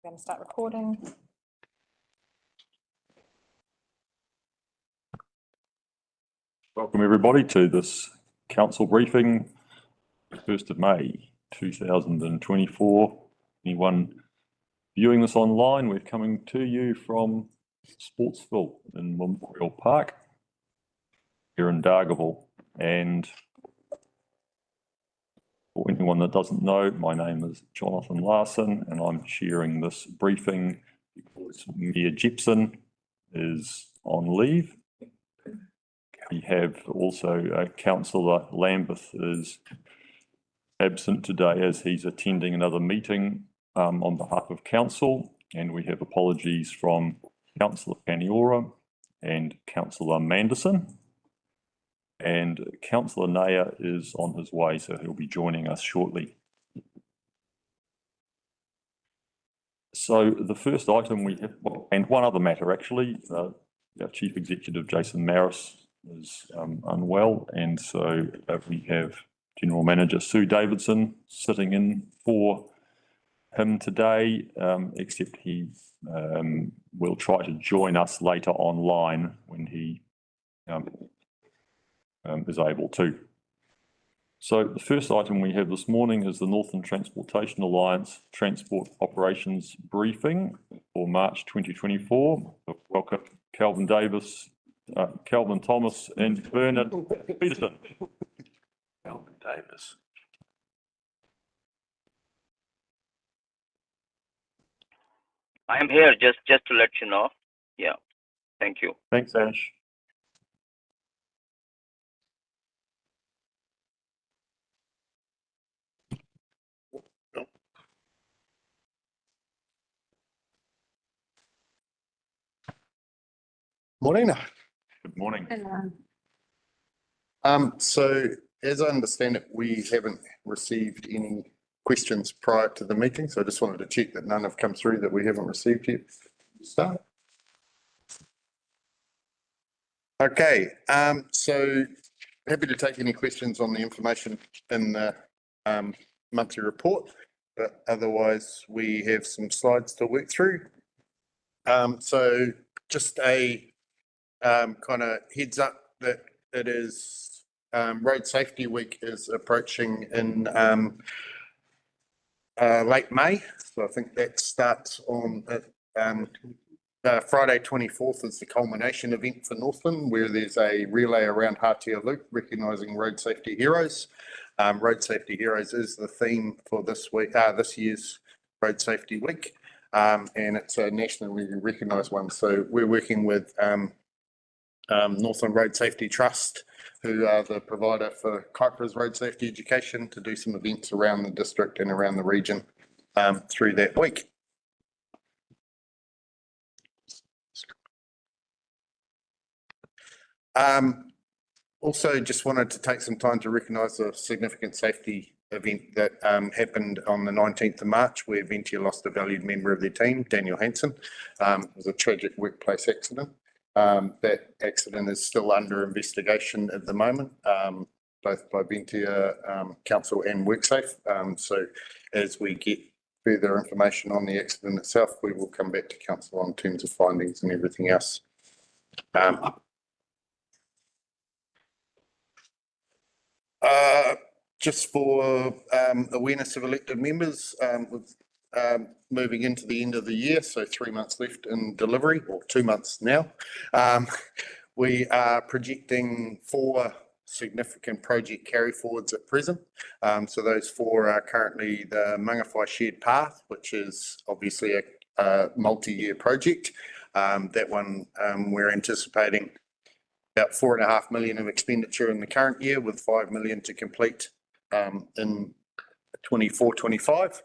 We're going to start recording. Welcome everybody to this council briefing, 1st of May 2024. Anyone viewing this online, we're coming to you from Sportsville in Memorial Park here in Dargaville. And for anyone that doesn't know, my name is Jonathan Larson and I'm chairing this briefing because Mayor Jepson is on leave. We have also Councillor Lambeth is absent today as he's attending another meeting on behalf of council, and we have apologies from Councillor Paniora and Councillor Manderson. And Councillor Nair is on his way, so he'll be joining us shortly. So the first item we have, and one other matter actually, our Chief Executive Jason Maris is unwell, and so we have General Manager Sue Davidson sitting in for him today, except he will try to join us later online when he is able to. So the first item we have this morning is the Northern Transportation Alliance Transport Operations Briefing for March 2024. Welcome Calvin Davis, Calvin Thomas and Bernard Peterson. Calvin Davis. I am here just to let you know. Yeah, thank you. Thanks, Ash. Morning. Good morning. So as I understand it, we haven't received any questions prior to the meeting, so I just wanted to check that none have come through that we haven't received yet. Start. Okay, so happy to take any questions on the information in the monthly report, but otherwise we have some slides to work through. So just a kind of heads up that it is Road Safety Week is approaching in late May. So I think that starts on Friday 24th is the culmination event for Northland, where there's a relay around Hatea Loop recognising road safety heroes. Road Safety Heroes is the theme for this week, this year's Road Safety Week, and it's a nationally recognised one. So we're working with Northland Road Safety Trust, who are the provider for Kaipara's road safety education, to do some events around the district and around the region through that week. Also just wanted to take some time to recognise a significant safety event that happened on the 19th of March, where Ventia lost a valued member of their team, Daniel Hansen. It was a tragic workplace accident. That accident is still under investigation at the moment, both by Ventia Council and WorkSafe. So as we get further information on the accident itself, we will come back to Council on terms of findings and everything else. Just for awareness of elected members, with moving into the end of the year, so 3 months left in delivery, or 2 months now. We are projecting 4 significant project carry forwards at present. So those 4 are currently the Mangawhai Shared Path, which is obviously a multi-year project. That one we're anticipating about 4.5 million of expenditure in the current year, with 5 million to complete in 24-25.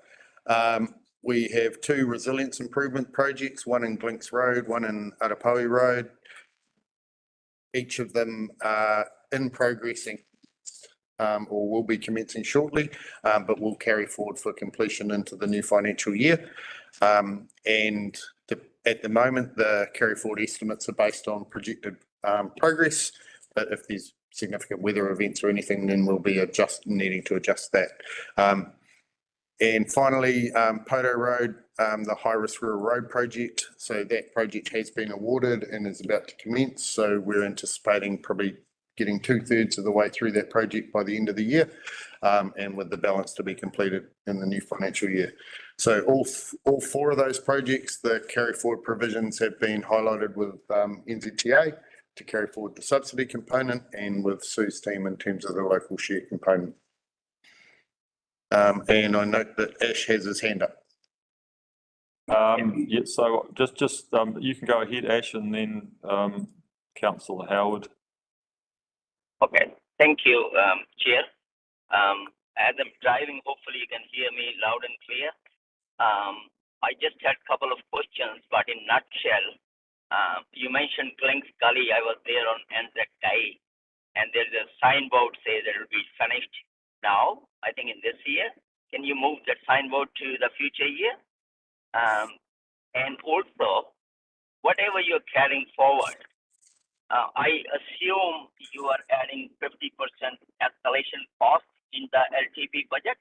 We have 2 resilience improvement projects, one in Glinks Road, one in Arapaui Road. Each of them are in progressing or will be commencing shortly, but will carry forward for completion into the new financial year. And at the moment, the carry forward estimates are based on projected progress, but if there's significant weather events or anything, then we'll be needing to adjust that. And finally, Poto Road, the High Risk Rural Road project. So that project has been awarded and is about to commence. So we're anticipating probably getting 2/3 of the way through that project by the end of the year, and with the balance to be completed in the new financial year. So all four of those projects, the carry forward provisions have been highlighted with NZTA to carry forward the subsidy component and with Sue's team in terms of the local share component. And I note that Ash has his hand up. Yeah, so just you can go ahead, Ash, and then Councillor Howard. Okay, thank you, Chair. As I'm driving, hopefully you can hear me loud and clear. I just had a couple of questions, but in nutshell, you mentioned Glyn's Gully. I was there on Anzac Day, and there's a signboard says that it will be finished now, I think in this year. Can you move that signboard to the future year? And also, whatever you're carrying forward, I assume you are adding 50% escalation cost in the LTP budget?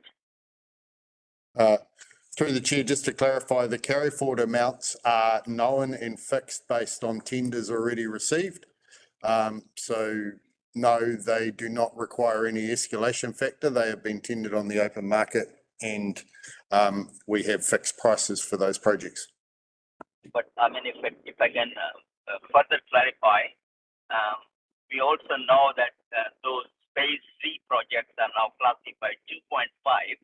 Through the chair, just to clarify, the carry forward amounts are known and fixed based on tenders already received. So no, they do not require any escalation factor. They have been tendered on the open market, and we have fixed prices for those projects. But I mean, if I can further clarify, we also know that those phase 3 projects are now classified 2.5,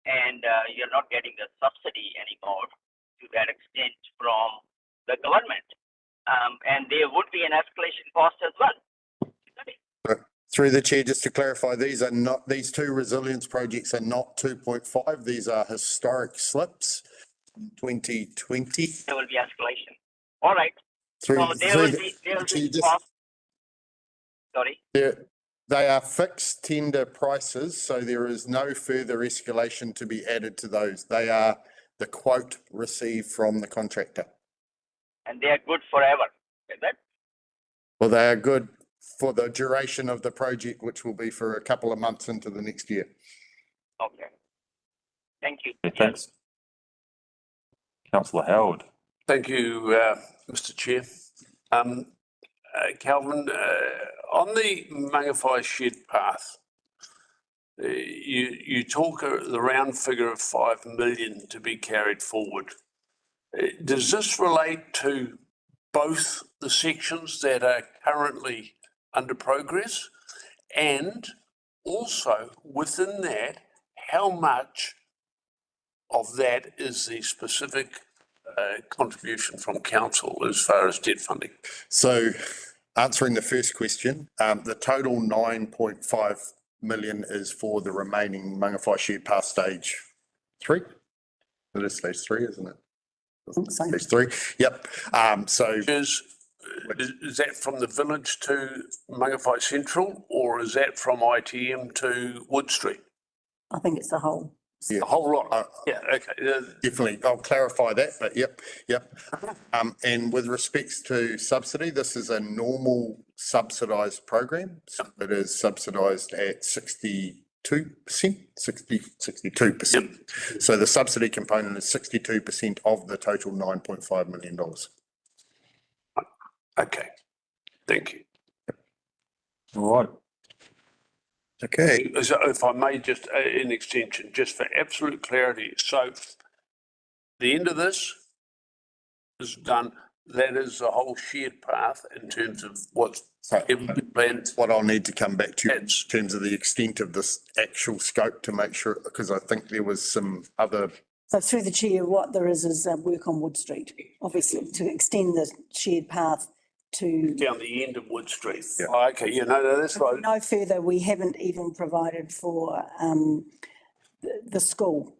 and you're not getting the subsidy anymore to that extent from the government. And there would be an escalation cost as well. Through the chair, just to clarify, these two resilience projects are not 2.5. These are historic slips, 2020. There will be escalation. All right. So there will be cost. Sorry. They are fixed tender prices, so there is no further escalation to be added to those. They are the quote received from the contractor. And they are good forever, is that? Well, they are good for the duration of the project, which will be for a couple of months into the next year. Okay. Thank you. Okay, thanks. Councillor Howard. Thank you, Mr. Chair. Calvin, on the Mangawhai Shed path, you talk the round figure of 5 million to be carried forward. Does this relate to both the sections that are currently under progress, and also within that, how much of that is the specific contribution from council as far as debt funding? So answering the first question, the total 9.5 million is for the remaining Mangawhai Shed path stage 3. It is stage 3, isn't it? I think so. Stage 3, yep. So Is that from the village to Mangawhai Central, or is that from ITM to Wood Street? I think it's the whole. yeah, The whole lot? Yeah, okay. definitely. I'll clarify that, but yep. And with respects to subsidy, this is a normal subsidised program. So it is subsidised at 62%. So the subsidy component is 62% of the total $9.5 million. Okay, thank you. All right. Okay. So if I may just, in extension, just for absolute clarity, so the end of this is done, that is the whole shared path in terms of what's planned. What I'll need to come back to in That's- terms of the extent of this actual scope to make sure, because I think there was some other, So through the chair, what there is work on Wood Street, obviously, to extend the shared path to Down the end of Wood Street. Yeah. Oh, okay, that's right. no further. We haven't even provided for the school,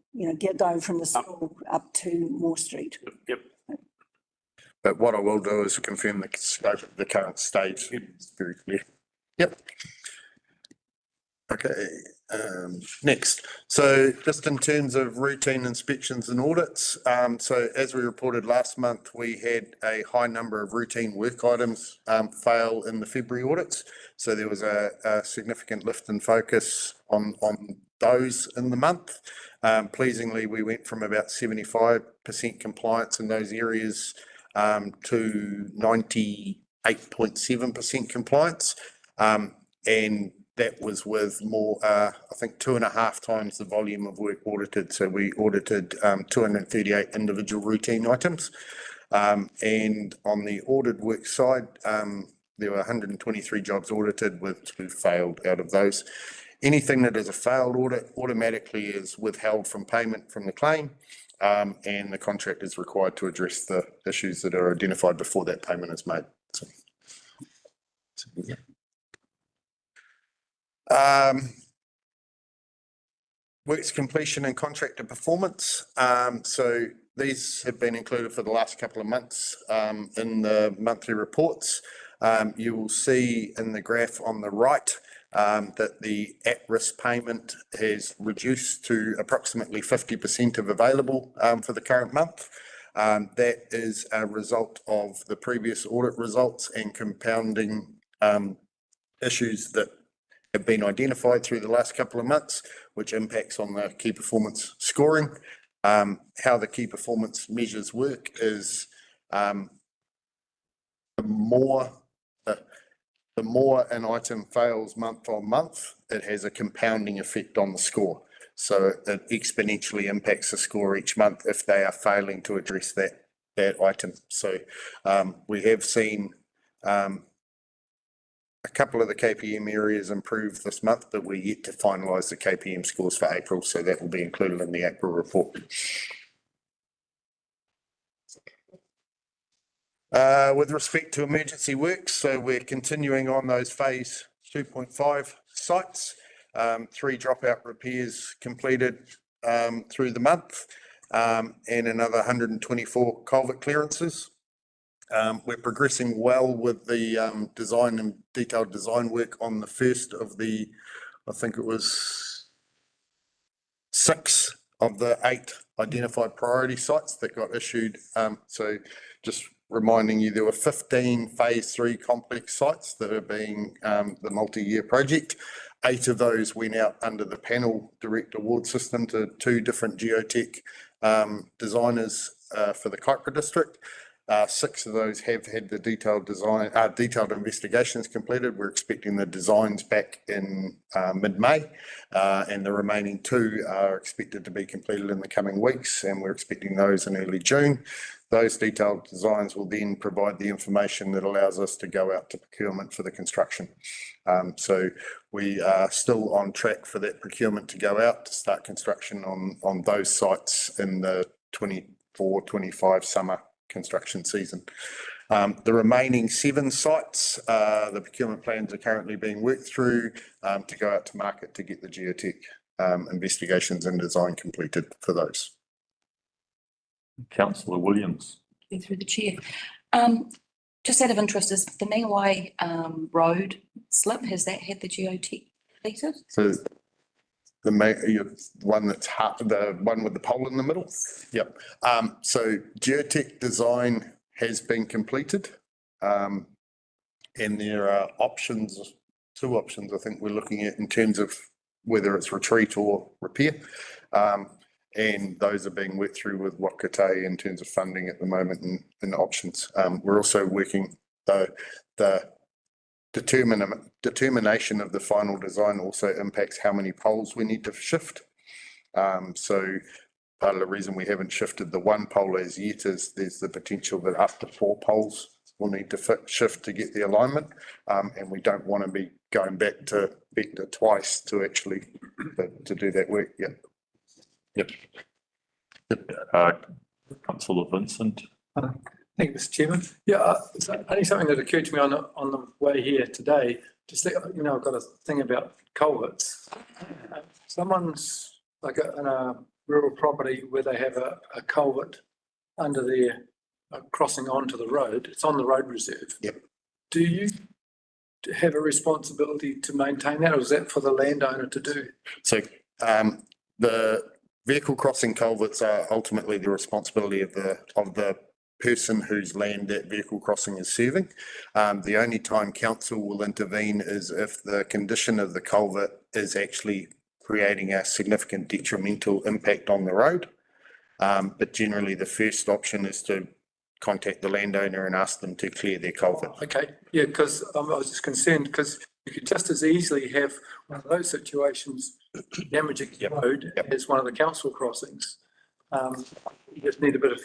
going from the school up to Moore Street. Yep. but what I will do is confirm the scope of the current stage. It's very clear. Yep. Okay, next. So just in terms of routine inspections and audits, so as we reported last month, we had a high number of routine work items fail in the February audits. So there was a significant lift in focus on those in the month. Pleasingly, we went from about 75% compliance in those areas to 98.7% compliance. And that was with more, I think 2.5 times the volume of work audited. So we audited 238 individual routine items. And on the audit work side, there were 123 jobs audited, with 2 failed out of those. Anything that is a failed audit automatically is withheld from payment from the claim, and the contractor is required to address the issues that are identified before that payment is made. Works completion and contractor performance. So these have been included for the last couple of months in the monthly reports. You will see in the graph on the right that the at-risk payment has reduced to approximately 50% of available for the current month. That is a result of the previous audit results and compounding issues that have been identified through the last couple of months, which impacts on the key performance scoring. How the key performance measures work is the more an item fails month on month, it has a compounding effect on the score. So it exponentially impacts the score each month if they are failing to address that item. So we have seen a couple of the KPM areas improve this month, but we're yet to finalise the KPM scores for April, so that will be included in the April report. With respect to emergency works, so we're continuing on those phase 2.5 sites. 3 dropout repairs completed through the month, and another 124 culvert clearances. We're progressing well with the design and detailed design work on the first of the, I think it was 6 of the 8 identified priority sites that got issued. So just reminding you, there were 15 phase 3 complex sites that are being the multi-year project. 8 of those went out under the panel direct award system to 2 different geotech designers for the Kaipara district. 6 of those have had the detailed investigations completed. We're expecting the designs back in mid-May, and the remaining 2 are expected to be completed in the coming weeks, and we're expecting those in early June. Those detailed designs will then provide the information that allows us to go out to procurement for the construction. So we are still on track for that procurement to go out to start construction on those sites in the 24-25 summer construction season. The remaining 7 sites, the procurement plans are currently being worked through to go out to market to get the geotech investigations and design completed for those. Councillor Williams. Through the chair. Just out of interest, is the Ningawai road slip, has that had the geotech completed? So the one that's the one with the pole in the middle? Yep. So geotech design has been completed. And there are options, 2 options I think we're looking at in terms of whether it's retreat or repair. And those are being worked through with Wakate in terms of funding at the moment and options. We're also working the determination of the final design also impacts how many poles we need to shift. So part of the reason we haven't shifted the 1 pole as yet is there's the potential that up to 4 poles will need to shift to get the alignment. And we don't want to be going back to Vector twice to actually to do that work. Yep. Councillor Vincent. Thank you, Mr. Chairman. Yeah, it's only something that occurred to me on the way here today. Just think, you know, I've got a thing about culverts. Someone's like in a rural property where they have a culvert under their crossing onto the road. It's on the road reserve. Yep. Do you have a responsibility to maintain that, or is that for the landowner to do? So the vehicle crossing culverts are ultimately the responsibility of the person whose land that vehicle crossing is serving. The only time council will intervene is if the condition of the culvert is actually creating a significant detrimental impact on the road. But generally, the first option is to contact the landowner and ask them to clear their culvert. Okay, yeah, because I was just concerned, because you could just as easily have one of those situations damaging the road Yep. as one of the council crossings. You just need a bit of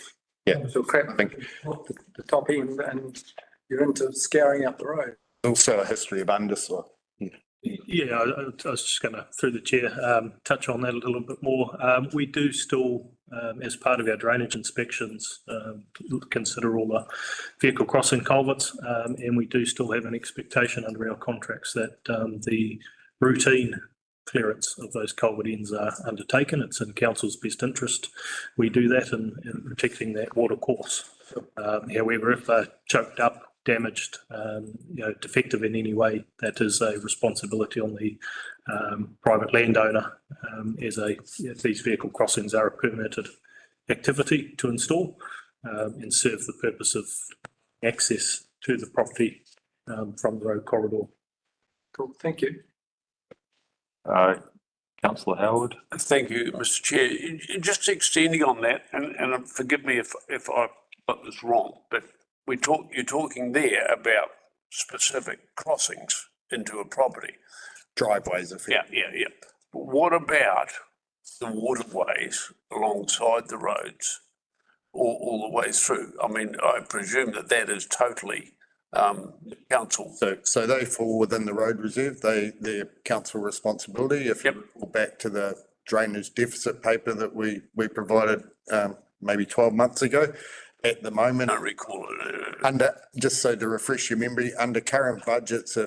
crap, I think the top end, and you're into scouring out the road. also a history of undersoil. Yeah, I was just going to, through the chair, touch on that a little bit more. We do still, as part of our drainage inspections, consider all the vehicle crossing culverts, and we do still have an expectation under our contracts that the routine clearance of those culvert ends are undertaken. It's in council's best interest. We do that in protecting that water course. However, if they're choked up, damaged, defective in any way, that is a responsibility on the private landowner, as these vehicle crossings are a permitted activity to install and serve the purpose of access to the property from the road corridor. Cool, thank you. Councillor Howard. Thank you, Mr Chair. Just extending on that, and forgive me if I got this wrong, but you're talking there about specific crossings into a property. Driveways, Yeah. But what about the waterways alongside the roads all the way through? I mean, I presume that is totally council. So they fall within the road reserve. They're council responsibility. If you go back to the drainage deficit paper that we provided maybe 12 months ago, at the moment, I don't recall it. just so to refresh your memory, under current budgets,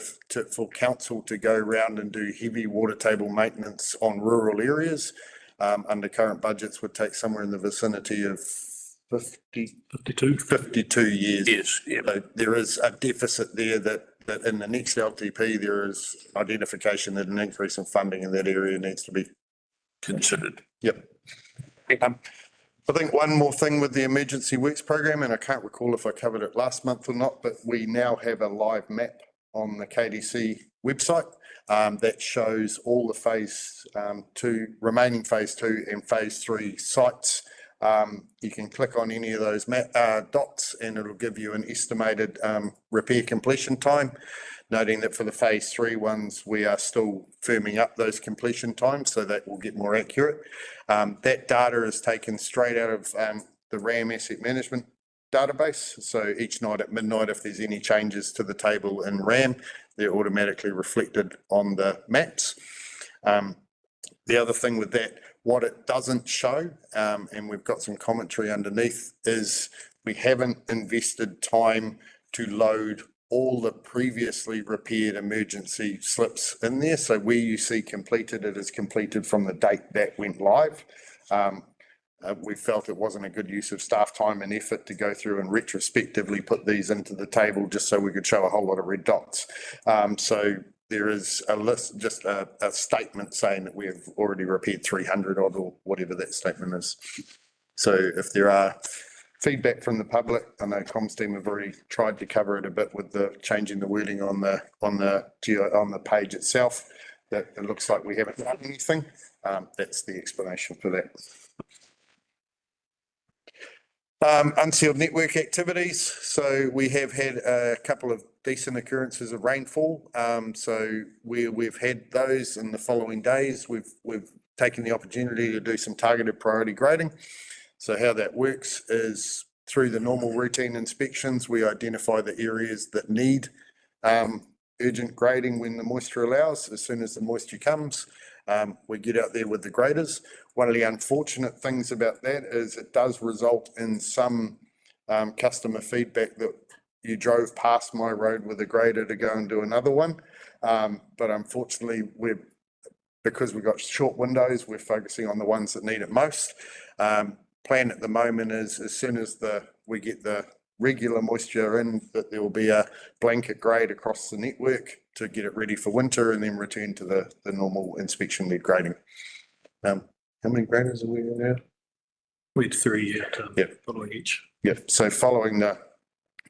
for council to go around and do heavy water table maintenance on rural areas, under current budgets would take somewhere in the vicinity of 52 years. Yes, yeah. So there is a deficit there that in the next LTP, there is identification that an increase in funding in that area needs to be Considered. Yep. I think one more thing with the emergency works program, and I can't recall if I covered it last month or not, but we now have a live map on the KDC website that shows all the remaining phase 2 and phase 3 sites. You can click on any of those dots and it'll give you an estimated repair completion time. Noting that for the phase 3 ones, we are still firming up those completion times, so that will get more accurate. That data is taken straight out of the RAM asset management database. So each night at midnight, if there's any changes to the table in RAM, they're automatically reflected on the maps. The other thing with that, what it doesn't show, and we've got some commentary underneath, is we haven't invested time to load all the previously repaired emergency slips in there. So where you see completed, it is completed from the date that went live. We felt it wasn't a good use of staff time and effort to go through and retrospectively put these into the table just so we could show a whole lot of red dots. So there is a list, just a statement saying that we have already repaired 300 odd, or whatever that statement is. So if there are feedback from the public, I know comms team have already tried to cover it a bit with the changing the wording on the page itself, that it looks like we haven't done anything. That's the explanation for that. Unsealed network activities. So we have had a couple of decent occurrences of rainfall. So we've had those in the following days. We've taken the opportunity to do some targeted priority grading. So how that works is through the normal routine inspections, we identify the areas that need urgent grading when the moisture allows. As soon as the moisture comes, we get out there with the graders. One of the unfortunate things about that is it does result in some customer feedback that you drove past my road with a grader to go and do another one. But unfortunately, because we've got short windows, we're focusing on the ones that need it most. Plan at the moment is as soon as we get the regular moisture in, that there will be a blanket grade across the network to get it ready for winter, and then return to the normal inspection lead grading. How many graders are we in now? We had 3 following each. Yep. So following the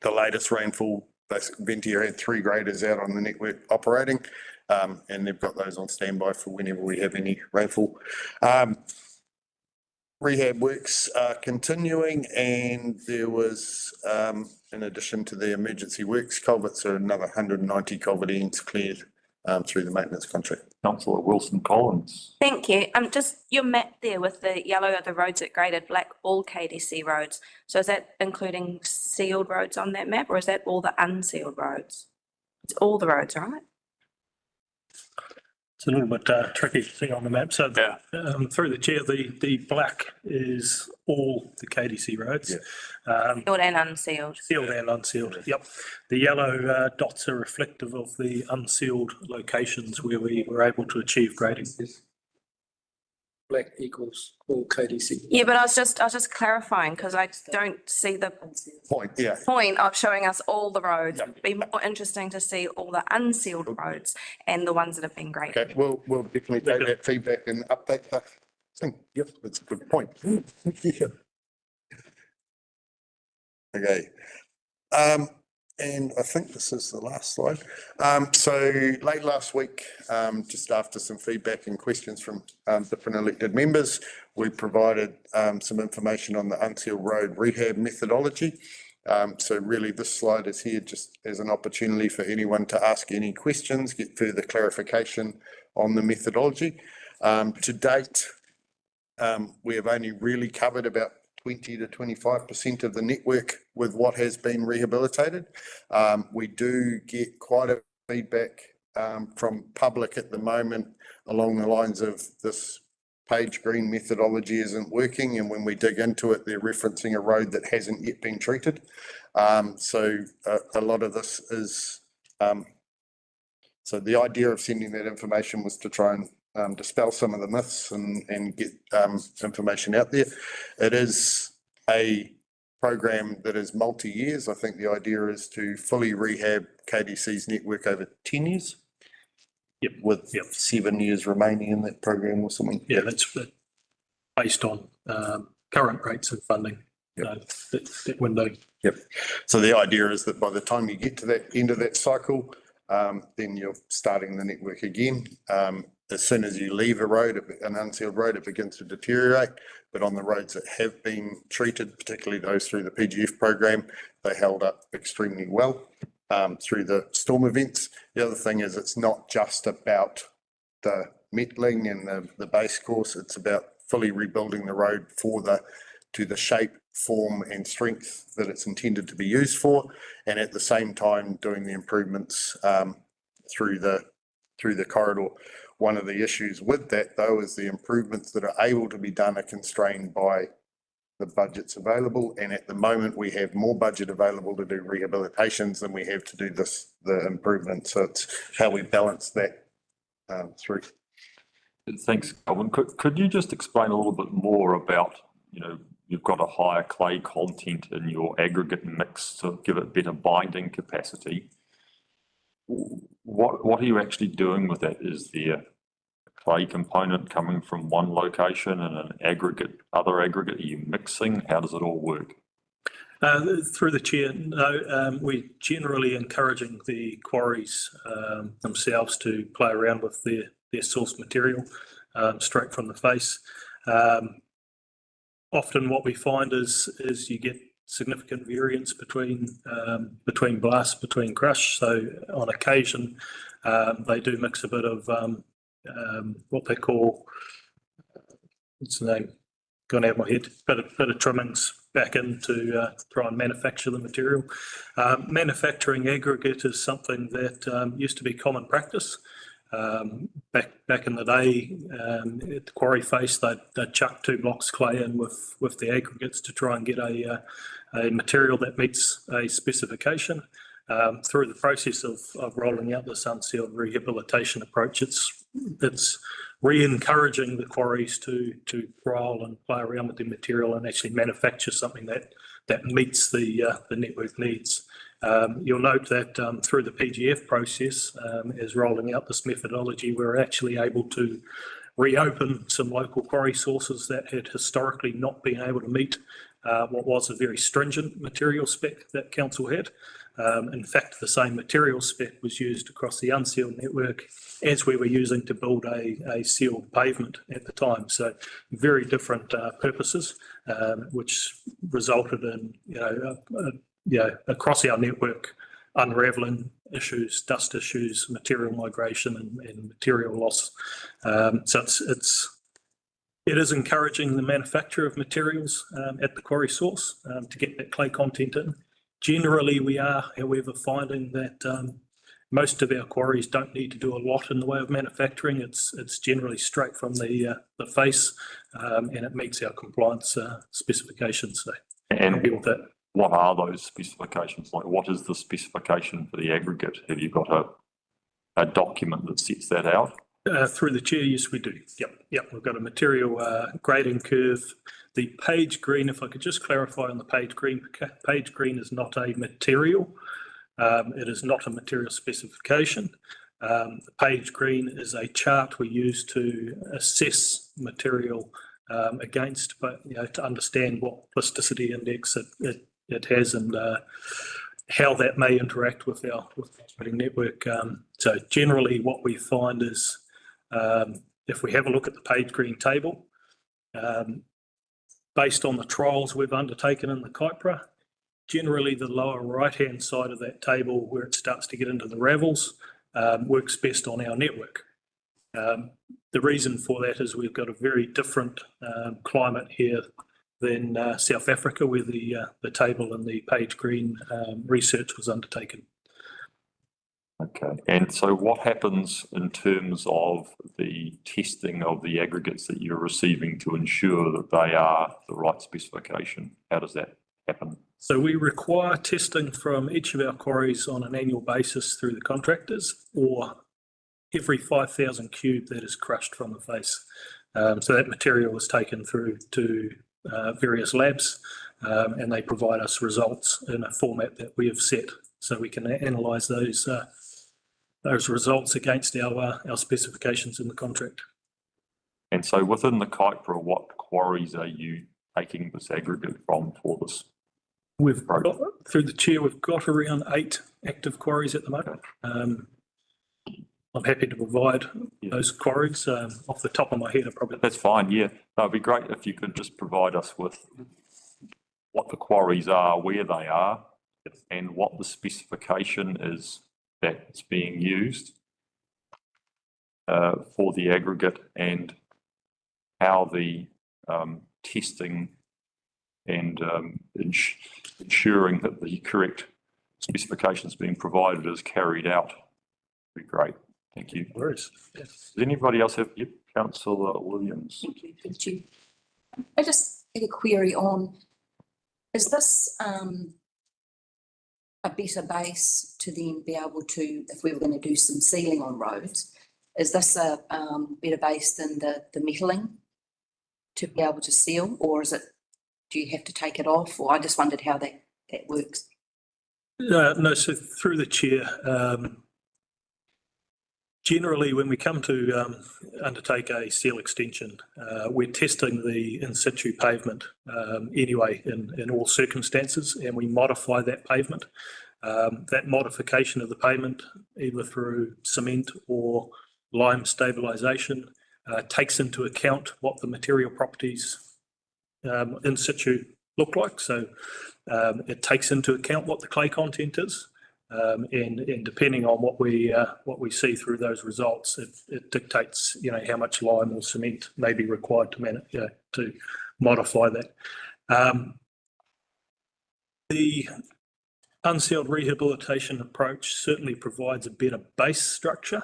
latest rainfall, Ventia had 3 graders out on the network operating. And they've got those on standby for whenever we have any rainfall. Rehab works are continuing, and there was, in addition to the emergency works culverts, are another 190 culvert ends cleared through the maintenance contract. Councillor Wilson Collins. Thank you. Just your map there with the yellow are the roads at graded, black all KDC roads. So is that including sealed roads on that map, or is that all the unsealed roads? It's all the roads, right? It's a little bit tricky to see on the map. So Yeah. through the chair, the black is all the KDC roads. Sealed and unsealed. Sealed and unsealed, yep. The yellow dots are reflective of the unsealed locations where we were able to achieve grading. Black equals all KDC. Yeah, but I was just clarifying because I don't see the Point, yeah. point of showing us all the roads. It'd be more interesting to see all the unsealed roads and the ones that have been graded. Okay, we'll definitely take that feedback and update the thing. Yep, that's a good point. Yeah. Okay. And I think this is the last slide. So late last week, just after some feedback and questions from different elected members, we provided some information on the unsealed road rehab methodology. So really this slide is here just as an opportunity for anyone to ask any questions, get further clarification on the methodology. To date, we have only really covered about 20 to 25% of the network with what has been rehabilitated. We do get quite a feedback from public at the moment along the lines of this Page Green methodology isn't working, and when we dig into it, they're referencing a road that hasn't yet been treated. So a lot of this is, so the idea of sending that information was to try and dispel some of the myths and get information out there. It is a program that is multi-years. I think the idea is to fully rehab KDC's network over 10 years. Yep. With Yep. 7 years remaining in that program or something. Yeah, that's based on current rates of funding. Yep. That window. Yep. So the idea is that by the time you get to that end of that cycle, then you're starting the network again. As soon as you leave a road, an unsealed road, it begins to deteriorate. But on the roads that have been treated, particularly those through the PGF program, they held up extremely well through the storm events. The other thing is it's not just about the metling and the base course. It's about fully rebuilding the road to the shape, form and strength that it's intended to be used for. And at the same time, doing the improvements through the corridor. One of the issues with that, though, is the improvements that are able to be done are constrained by the budgets available. And at the moment, we have more budget available to do rehabilitations than we have to do the improvements. So it's how we balance that through. Thanks, Calvin. Could you just explain a little bit more about, you've got a higher clay content in your aggregate mix to give it better binding capacity. What are you actually doing with that? Is there a clay component coming from one location and an other aggregate? Are you mixing? How does it all work? Through the chair, no, we're generally encouraging the quarries themselves to play around with their source material straight from the face. Often what we find is you get significant variance between blast, between crush. So on occasion, they do mix a bit of what they call, what's the name? Gone out of my head. Bit of trimmings back in to try and manufacture the material. Manufacturing aggregate is something that used to be common practice. Back in the day, at the quarry face, they'd chuck 2 blocks clay in with the aggregates to try and get a material that meets a specification. Through the process of rolling out this unsealed rehabilitation approach, it's re-encouraging the quarries to trial and play around with the material and actually manufacture something that meets the network needs. You'll note that through the PGF process, as rolling out this methodology, we're actually able to reopen some local quarry sources that had historically not been able to meet what was a very stringent material spec that council had. In fact, the same material spec was used across the unsealed network as we were using to build a sealed pavement at the time. So very different purposes, which resulted in, across our network, unravelling issues, dust issues, material migration and material loss. So it is encouraging the manufacture of materials at the quarry source to get that clay content in. Generally, we are, however, finding that most of our quarries don't need to do a lot in the way of manufacturing. It's generally straight from the face, and it meets our compliance specifications. So happy with that. What are those specifications? Like, what is the specification for the aggregate? Have you got a document that sets that out? Through the chair, yes, we do. Yep. We've got a material grading curve. The page green, if I could just clarify on the page green is not a material. It is not a material specification. The page green is a chart we use to assess material against, but to understand what plasticity index it has and how that may interact with our operating network. So generally, what we find is if we have a look at the page green table, based on the trials we've undertaken in the Kaipara, generally the lower right-hand side of that table, where it starts to get into the ravels, works best on our network. The reason for that is we've got a very different climate here than South Africa, where the table and the page green research was undertaken. Okay, and so what happens in terms of the testing of the aggregates that you're receiving to ensure that they are the right specification? How does that happen? So we require testing from each of our quarries on an annual basis through the contractors, or every 5,000 cube that is crushed from the face. So that material is taken through to various labs, and they provide us results in a format that we have set, so we can analyse those results against our specifications in the contract. And so within the Kaipara, what quarries are you taking this aggregate from for this? We've got, through the chair, we've got around 8 active quarries at the moment. I'm happy to provide those quarries. Off the top of my head, I probably... That's fine, yeah. That would be great if you could just provide us with what the quarries are, where they are, and what the specification is that's being used for the aggregate, and how the testing and ensuring that the correct specifications being provided is carried out. Would be great. Thank you. Yes. Does anybody else have? Yep, Councillor Williams. Thank you. I just had a query on, is this a better base to then be able to, if we were going to do some sealing on roads, is this a better base than the metalling to be able to seal, or is it, do you have to take it off? Or I just wondered how that works. No, so through the chair, generally when we come to undertake a seal extension, we're testing the in situ pavement anyway in all circumstances, and we modify that pavement. That modification of the pavement, either through cement or lime stabilisation, takes into account what the material properties in situ look like. So it takes into account what the clay content is, and depending on what we see through those results, it dictates how much lime or cement may be required to modify that. The unsealed rehabilitation approach certainly provides a better base structure.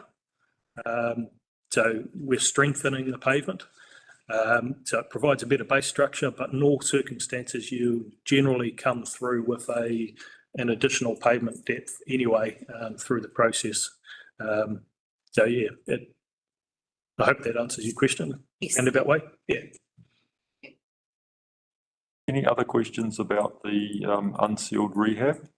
So we're strengthening the pavement. So it provides a better base structure, but in all circumstances, you generally come through with an additional pavement depth anyway through the process. So yeah, I hope that answers your question. Yes. In about way, yeah. Any other questions about the unsealed rehab?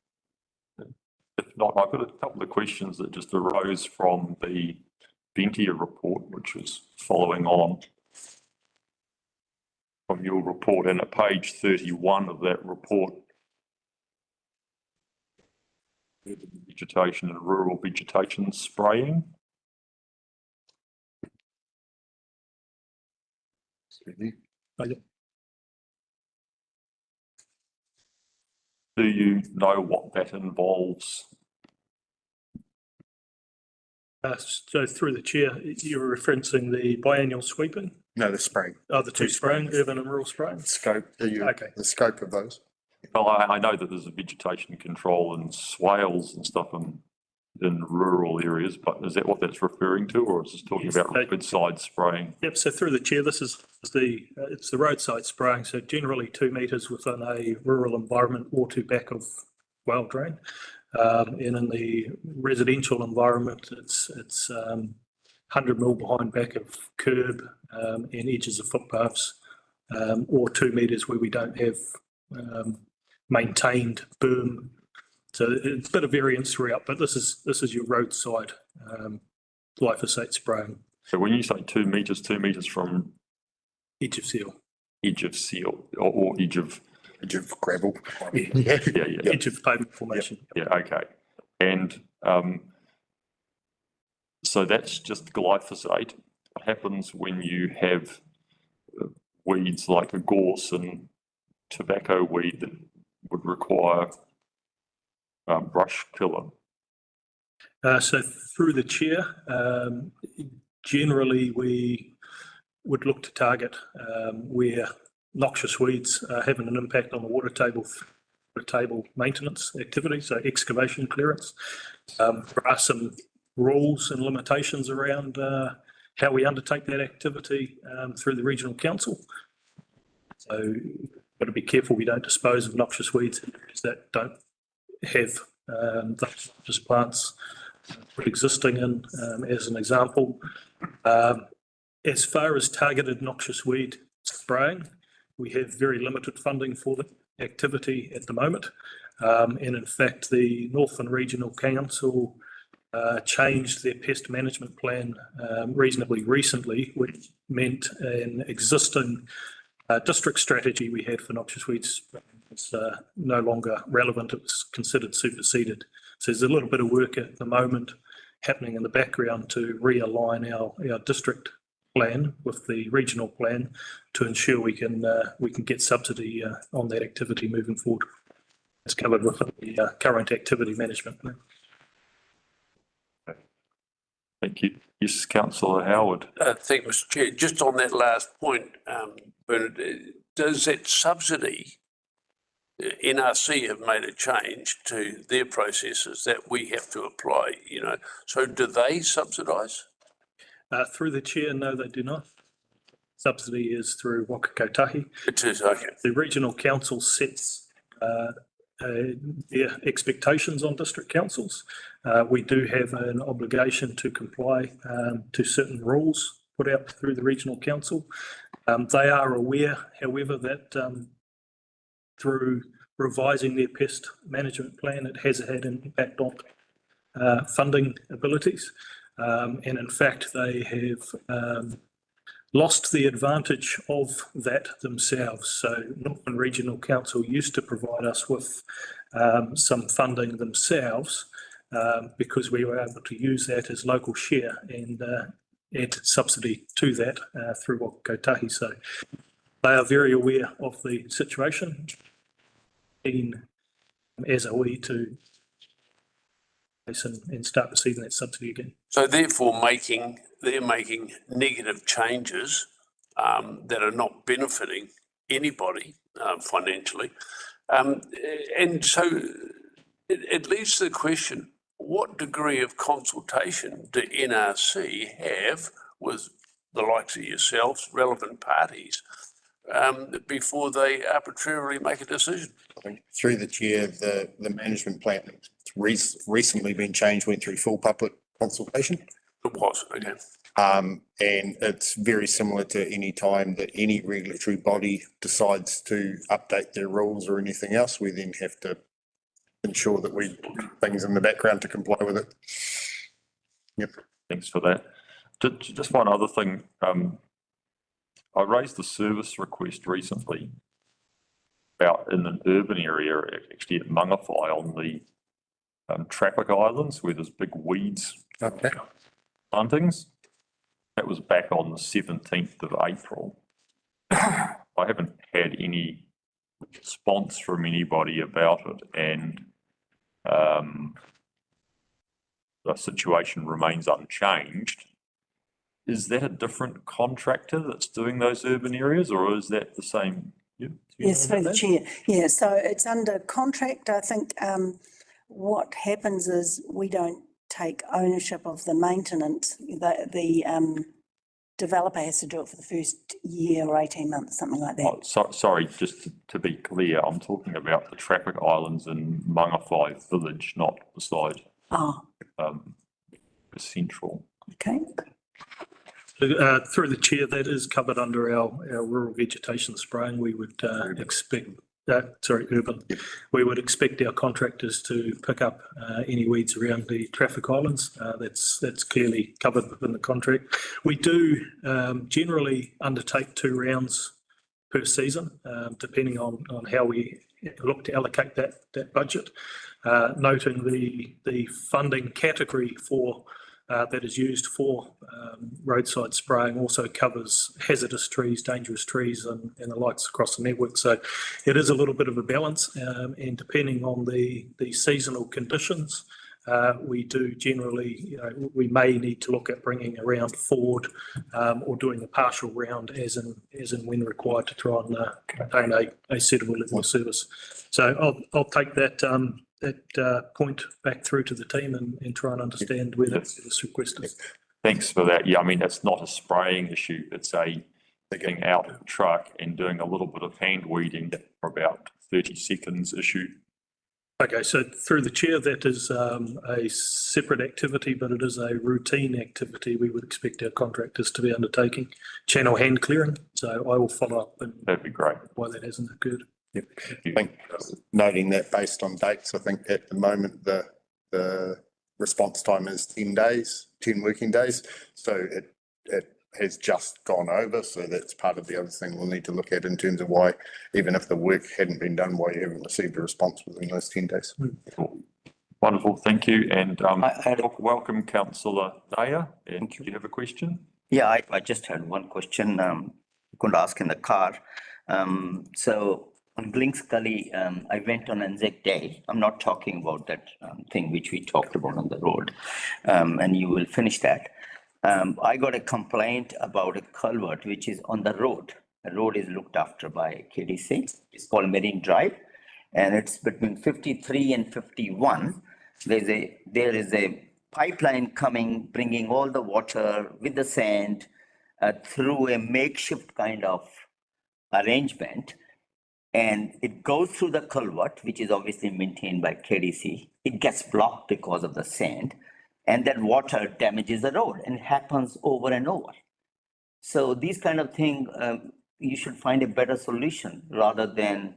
If not, I've got a couple of questions that just arose from the Ventia report, which was following on from your report, and at page 31 of that report, vegetation and rural vegetation spraying. Do you know what that involves? So through the chair, you're referencing the biannual sweeping? No, the spraying, Oh, the two spraying, urban and rural spraying? scope, Okay. the scope of those. Well, I know that there's a vegetation control and swales and stuff in rural areas, but is that what that's referring to, or is this talking Yes, about they- roadside spraying? Yep, so through the chair, this is it's the roadside spraying, so generally 2 metres within a rural environment or to back of well drain. And in the residential environment, it's 100 mil behind back of curb and edges of footpaths, or 2 metres where we don't have maintained berm. So it's a bit of variance throughout, but this is your roadside glyphosate spraying. So when you say 2 metres from Edge of seal. edge of seal or edge of, Edge of gravel. yeah, Edge of pavement formation. yeah, okay. And so that's just glyphosate. What happens when you have weeds like a gorse and tobacco weed that would require brush killer? So through the chair, generally we would look to target where noxious weeds are having an impact on the water table maintenance activity, so excavation clearance. There are some rules and limitations around how we undertake that activity through the regional council. So got to be careful we don't dispose of noxious weeds in areas that don't have those noxious plants existing in, as an example. As far as targeted noxious weed spraying, we have very limited funding for the activity at the moment. And in fact, the Northern Regional Council changed their pest management plan reasonably recently, which meant an existing district strategy we had for noxious weeds was no longer relevant. It was considered superseded. So there's a little bit of work at the moment happening in the background to realign our district plan with the regional plan to ensure we can get subsidy on that activity moving forward. It's covered within the current activity management plan. Thank you. Yes, Councillor Howard. Thank you, Mr Chair. Just on that last point, Bernard, does that subsidy, NRC have made a change to their processes that we have to apply, so do they subsidise? Through the chair, no, they do not. Subsidy is through Waka Kotahi. It is, okay. The regional council sets their expectations on district councils. We do have an obligation to comply to certain rules put out through the regional council. They are aware, however, that through revising their pest management plan, it has had an impact on funding abilities. And in fact, they have lost the advantage of that themselves. So Northern Regional Council used to provide us with some funding themselves because we were able to use that as local share and add subsidy to that through Waka Kotahi. So they are very aware of the situation, as are we, to and start receiving that subsidy again. So therefore they're making negative changes that are not benefiting anybody financially. And so it leads to the question, what degree of consultation do NRC have with the likes of yourselves, relevant parties, before they arbitrarily make a decision? I think through the chair, the management plan that's recently been changed, went through full public consultation. It was, okay. And it's very similar to any time that any regulatory body decides to update their rules or anything else, we then have to ensure that we do things in the background to comply with it. Yep. Thanks for that. Just one other thing. I raised a service request recently about in an urban area, actually at Mangawhai on the traffic islands where there's big weeds Okay. plantings. That was back on the 17th of April. I haven't had any response from anybody about it, and the situation remains unchanged. Is that a different contractor that's doing those urban areas, or is that the same? Do you Yes, know through the that? chair. Yeah, so it's under contract. I think what happens is we don't take ownership of the maintenance. The developer has to do it for the first year or 18 months, something like that. Oh, sorry, just to be clear, I'm talking about the traffic islands in Mangawhai village, not beside Oh, the central. okay. Through the chair, that is covered under our rural vegetation spraying. We would expect, urban. Yep. We would expect our contractors to pick up any weeds around the traffic islands. That's clearly covered within the contract. We do generally undertake 2 rounds per season, depending on how we look to allocate that budget. Noting the funding category for that is used for roadside spraying also covers hazardous trees, dangerous trees and the likes across the network. So it is a little bit of a balance, and depending on the seasonal conditions, we do generally, we may need to look at bringing a round forward or doing a partial round as and when required to try and maintain a suitable level of service. So I'll take that point back through to the team and try and understand where this request is. Thanks for that. Yeah, I mean, it's not a spraying issue. It's getting out of the truck and doing a little bit of hand weeding for about 30 seconds issue. Okay, so through the chair, that is a separate activity, but it is a routine activity we would expect our contractors to be undertaking. Channel hand clearing, so I will follow up and That'd be great. why that hasn't occurred. Yep. I think noting that based on dates, I think at the moment the response time is 10 working days. So it has just gone over. So that's part of the other thing we'll need to look at in terms of why, even if the work hadn't been done, why you haven't received a response within those 10 days. Wonderful, thank you. And welcome, Councillor Daya. And do you have a question? Yeah, I just had one question. I couldn't ask in the car. So on Glinks Gully, I went on Anzac Day. I'm not talking about that thing which we talked about on the road, and you will finish that. I got a complaint about a culvert which is on the road. The road is looked after by KDC. It's called Marine Drive, and it's between 53 and 51. There is a pipeline coming, bringing all the water with the sand through a makeshift kind of arrangement. And it goes through the culvert, which is obviously maintained by KDC. It gets blocked because of the sand, and that water damages the road, and it happens over and over. So these kind of things, you should find a better solution rather than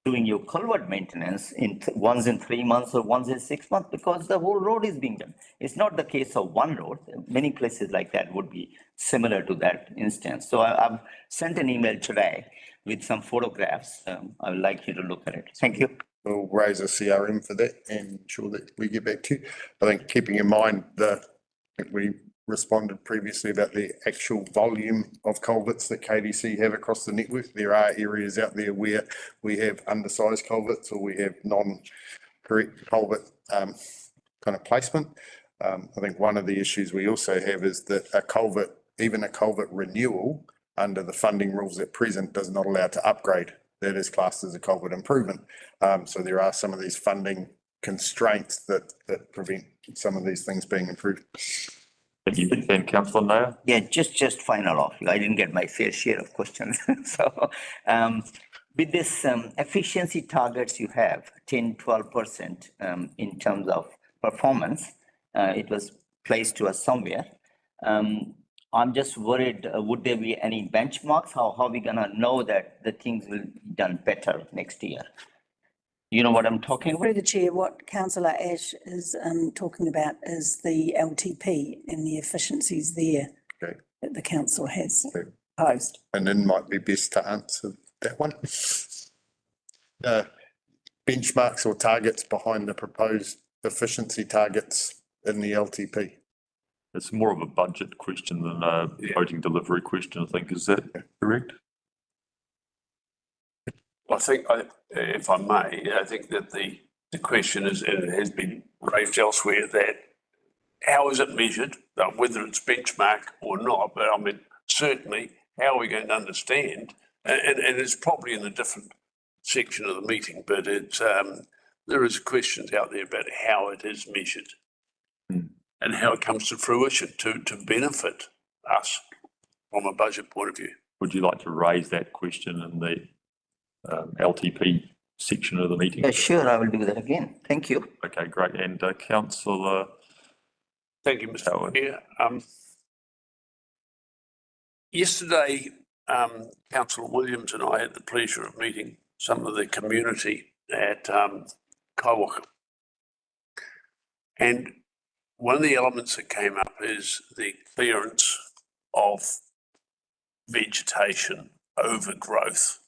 doing your culvert maintenance once in 3 months or once in 6 months, because the whole road is being done. It's not the case of one road. Many places like that would be similar to that instance. So I've sent an email today with some photographs. I would like you to look at it. Thank you. We'll raise a CRM for that and ensure that we get back to you. I think keeping in mind we responded previously about the actual volume of culverts that KDC have across the network. There are areas out there where we have undersized culverts or we have non-correct culvert kind of placement. I think one of the issues we also have is that even a culvert renewal under the funding rules at present does not allow to upgrade. That is classed as a culvert improvement. So there are some of these funding constraints that prevent some of these things being improved. Thank you. And Councillor Nair? Yeah, just final off. I didn't get my fair share of questions. So with this efficiency targets you have 10-12% in terms of performance, it was placed to us somewhere. I'm just worried, would there be any benchmarks? How are we gonna know that the things will be done better next year? You know what I'm talking about? Through the chair, what Councillor Ash is talking about is the LTP and the efficiencies there Okay. that the council has Okay. proposed. And then might be best to answer that one. Benchmarks or targets behind the proposed efficiency targets in the LTP. It's more of a budget question than a voting delivery question, I think. Is that correct? I think, if I may, I think that the question is, and it has been raised elsewhere, that how is it measured, whether it's benchmark or not, but I mean, certainly, how are we going to understand? And it's probably in a different section of the meeting, but it's, there is questions out there about how it is measured and how it comes to fruition to benefit us from a budget point of view. Would you like to raise that question in the LTP section of the meeting? Yeah, sure, I will do that again. Thank you. Okay, great. And councillor. Thank you, Mr. Chair. Yesterday, Councillor Williams and I had the pleasure of meeting some of the community at Kaiwaka. And one of the elements that came up is the clearance of vegetation overgrowth,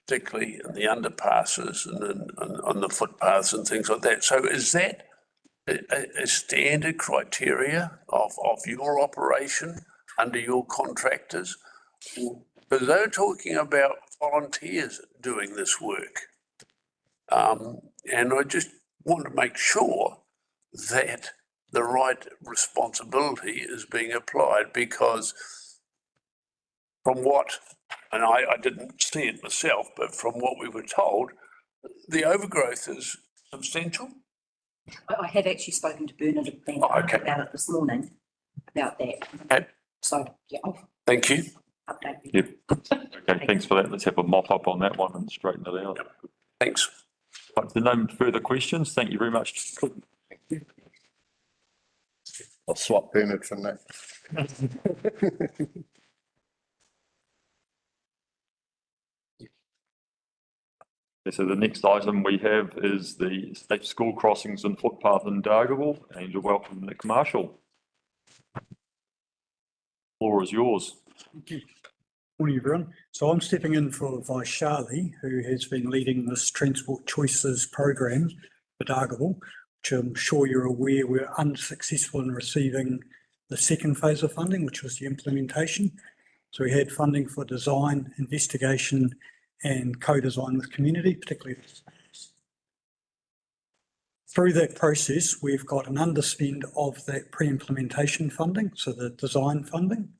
particularly in the underpasses and on the footpaths and things like that. So is that a standard criteria of your operation under your contractors? Because they're talking about volunteers doing this work. And I just want to make sure that the right responsibility is being applied, because from what, and I didn't see it myself, but from what we were told, the overgrowth is substantial. I have actually spoken to Bernard okay. about it this morning, about that. Okay. So, yeah, I'll Thank you. update you. Yep. Okay, thanks for that. Let's have a mop up on that one and straighten it out. Thanks. Right, if there are no further questions, thank you very much. I'll swap Bernard from that. Okay, so the next item we have is the state school crossings and footpath in Dargaville, and you're welcome, Nick Marshall. Floor is yours. Thank you. Morning, everyone. So I'm stepping in for Vaishali, who has been leading this Transport Choices program for Dargaville, which I'm sure you're aware we're unsuccessful in receiving the second phase of funding, which was the implementation. So we had funding for design, investigation, and co-design with community, particularly. Through that process, we've got an underspend of that pre-implementation funding, so the design funding.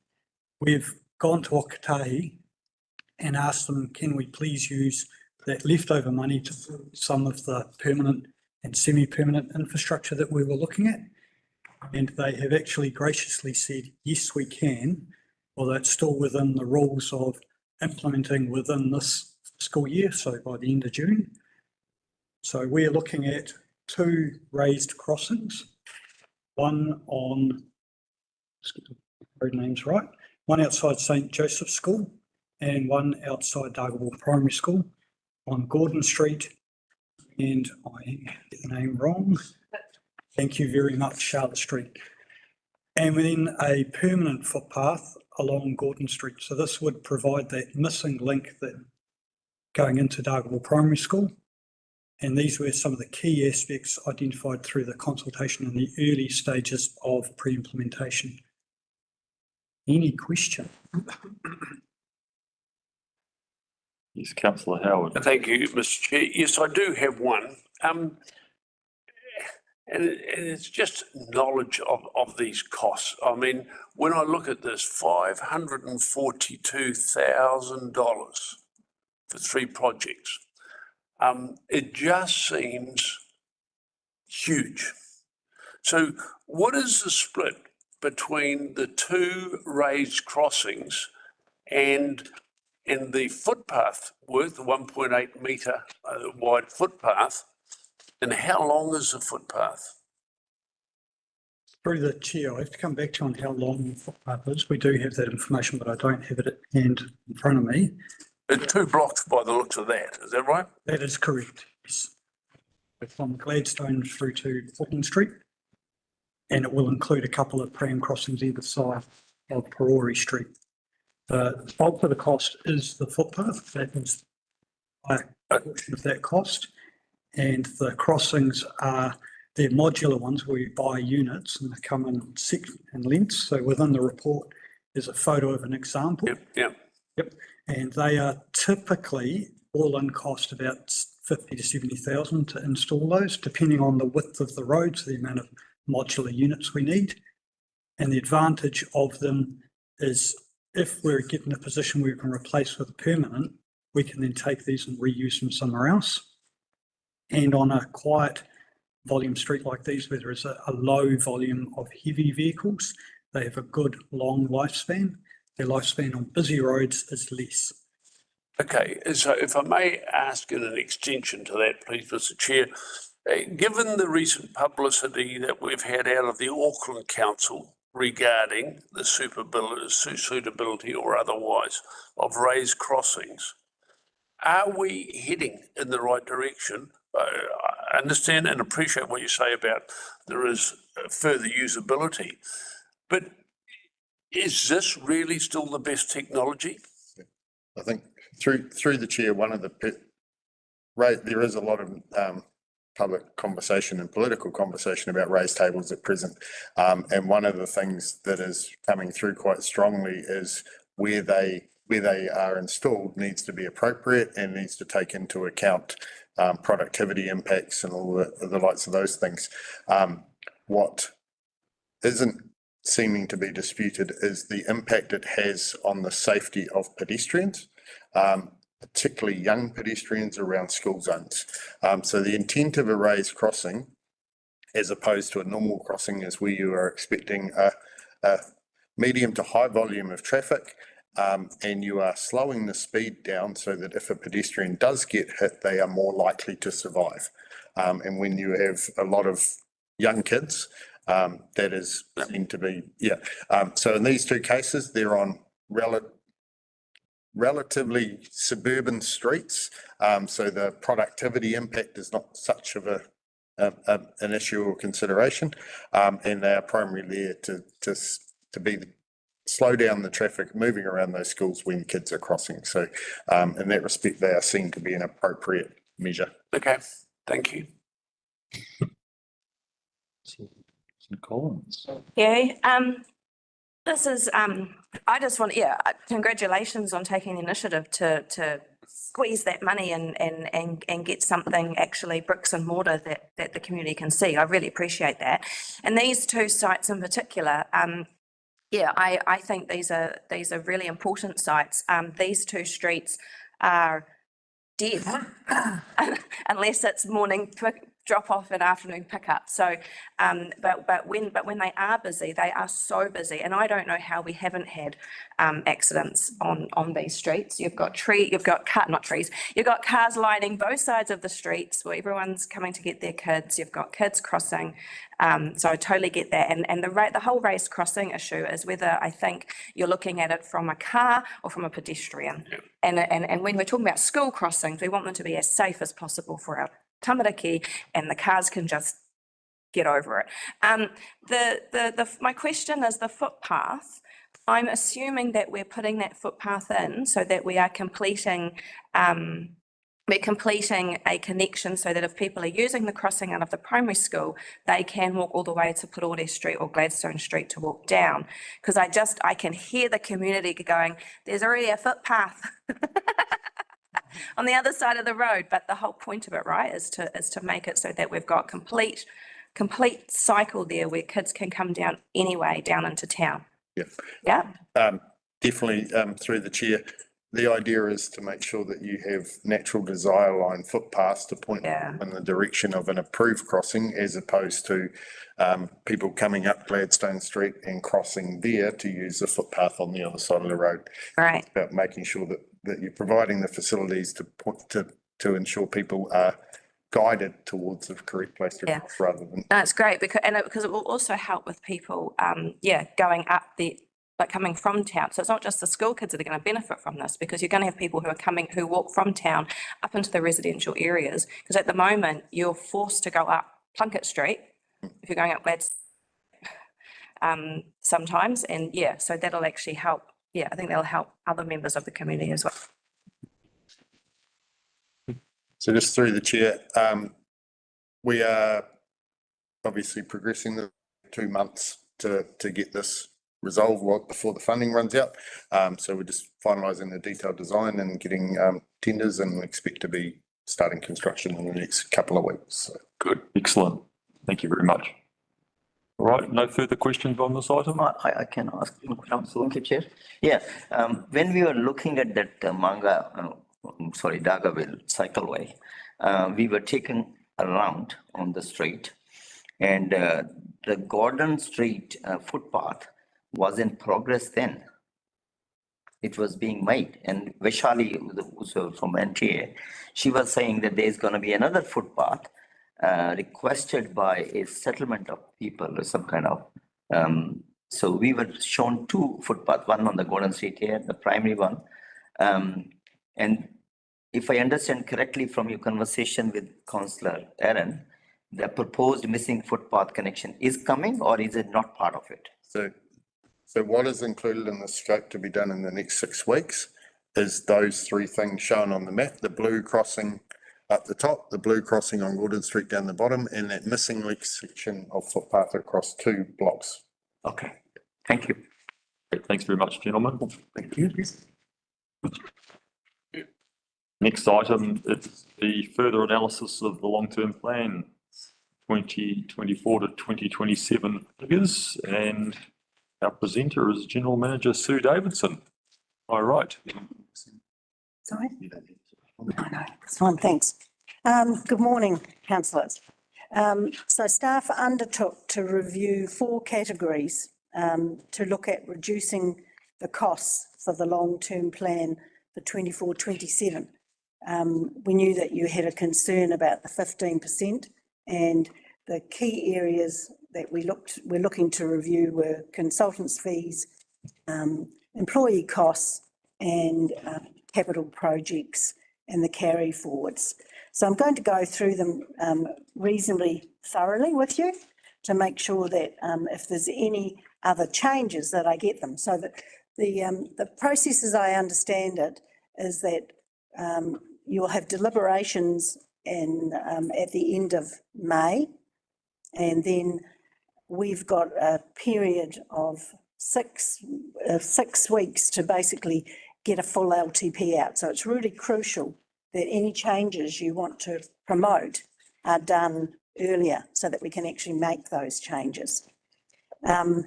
We've gone to Okatahi and asked them, can we please use that leftover money to build some of the permanent and semi-permanent infrastructure that we were looking at? And they have actually graciously said, yes, we can, although it's still within the rules of implementing within this fiscal year, so by the end of June. So we're looking at 2 raised crossings, one on, let's get the road names right, one outside St. Joseph's School and one outside Dargaville Primary School on Gordon Street, and I get the name wrong. Thank you very much, Charlotte Street. And then a permanent footpath along Gordon Street. So this would provide that missing link that going into Dargaville Primary School. And these were some of the key aspects identified through the consultation in the early stages of pre-implementation. Any question? Yes, councillor Howard. Thank you, Mr. Chair. Yes, I do have one. And it's just knowledge of these costs. I mean, when I look at this, $542,000 for 3 projects, it just seems huge. So what is the split between the 2 raised crossings and the footpath work, the 1.8 metre wide footpath, and how long is the footpath? Through the chair, I have to come back to you on how long the footpath is. We do have that information, but I don't have it at hand in front of me. It's 2 blocks by the looks of that, is that right? That is correct, yes. From Gladstone through to Fulton Street. And it will include a couple of pram crossings either side of Perori Street. The bulk of the cost is the footpath. That is a portion of that cost. And the crossings are, they're modular ones where you buy units and they come in lengths. So within the report, there's a photo of an example. Yep. Yep. And they are typically all in cost about 50 to 70,000 to install those, depending on the width of the roads, the amount of modular units we need. And the advantage of them is if we're getting a position where we can replace with a permanent, we can then take these and reuse them somewhere else. And on a quiet volume street like these, where there is a low volume of heavy vehicles, they have a good long lifespan. Their lifespan on busy roads is less. Okay, so if I may ask in an extension to that, please, Mr. Chair, given the recent publicity that we've had out of the Auckland Council regarding the suitability or otherwise of raised crossings, are we heading in the right direction? I understand and appreciate what you say about there is further usability, but is this really still the best technology? I think through the chair, one of the, there is a lot of public conversation and political conversation about raised tables at present. And one of the things that is coming through quite strongly is where they are installed needs to be appropriate and needs to take into account productivity impacts and all the likes of those things. What isn't seeming to be disputed is the impact it has on the safety of pedestrians, particularly young pedestrians around school zones. So the intent of a raised crossing, as opposed to a normal crossing, is where you are expecting a medium to high volume of traffic, and you are slowing the speed down so that if a pedestrian does get hit, they are more likely to survive. And when you have a lot of young kids, that is seen to be, so in these two cases, they're on relatively suburban streets. So the productivity impact is not such of an issue or consideration. And they are primarily there to be slow down the traffic moving around those schools when kids are crossing. So in that respect, they are seen to be an appropriate measure. Okay, thank you. Collins. Yeah, this is, I just want, congratulations on taking the initiative to squeeze that money and get something actually bricks and mortar that the community can see. I really appreciate that. And these two sites in particular, I think these are really important sites. These two streets are dead unless it's morning drop off and afternoon pickup. So, but when they are busy, they are so busy, and I don't know how we haven't had accidents on these streets. You've got cars lining both sides of the streets where everyone's coming to get their kids. You've got kids crossing. So I totally get that. And the whole raised crossing issue is whether I think you're looking at it from a car or from a pedestrian. Yeah. And when we're talking about school crossings, we want them to be as safe as possible for our tamariki, and the cars can just get over it. My question is the footpath. I'm assuming that we're putting that footpath in so that we are completing a connection so that if people are using the crossing out of the primary school, they can walk all the way to Purawere Street or Gladstone Street to walk down. Because I can hear the community going, there's already a footpath on the other side of the road. But the whole point of it, right, is to make it so that we've got complete cycle there where kids can come down anyway, down into town. Yeah. Definitely, through the chair. The idea is to make sure that you have natural desire line footpaths to point in the direction of an approved crossing, as opposed to people coming up Gladstone Street and crossing there to use the footpath on the other side of the road. Right. It's about making sure that you're providing the facilities to ensure people are guided towards the correct place to cross rather than. That's great because it will also help with people, going up coming from town. So it's not just the school kids that are going to benefit from this, because you're going to have people who walk from town up into the residential areas. Because at the moment you're forced to go up Plunkett Street if you're going up Gladstone sometimes, and so that'll actually help. I think that'll help other members of the community as well. So just through the chair, We are obviously progressing the 2 months to get this resolved before the funding runs out. So we're just finalising the detailed design and getting tenders, and we expect to be starting construction in the next couple of weeks. So. Good, excellent. Thank you very much. All right, no further questions on this item? I can ask. Thank you, Chair. Yeah, when we were looking at that Dargaville cycleway, we were taking a round on the street, and the Gordon Street footpath was in progress then. It was being made, and Vaishali, who's from NTA, she was saying that there's going to be another footpath requested by a settlement of people or some kind of. So we were shown 2 footpaths, one on the Gordon Street here, the primary one. And if I understand correctly from your conversation with Councillor Aaron, the proposed missing footpath connection is coming, or is it not part of it? So what is included in the scope to be done in the next 6 weeks is those 3 things shown on the map: the blue crossing up the top, the blue crossing on Gordon Street down the bottom, and that missing link section of footpath across 2 blocks. Okay, thank you. Okay, thanks very much, gentlemen. Thank you. Next item is the further analysis of the long-term plan 2024 to 2027 figures, and our presenter is General Manager Sue Davidson. All right. Sorry? No, it's fine, thanks. Good morning, councillors. So staff undertook to review 4 categories to look at reducing the costs for the long-term plan for 24-27. We knew that you had a concern about the 15%, and the key areas that we're looking to review were consultants' fees, employee costs, and capital projects and the carry forwards. So I'm going to go through them reasonably thoroughly with you to make sure that if there's any other changes that I get them. So that the process as I understand it is that you'll have deliberations at the end of May, and then we've got a period of 6 weeks to basically get a full LTP out. So it's really crucial that any changes you want to promote are done earlier so that we can actually make those changes. So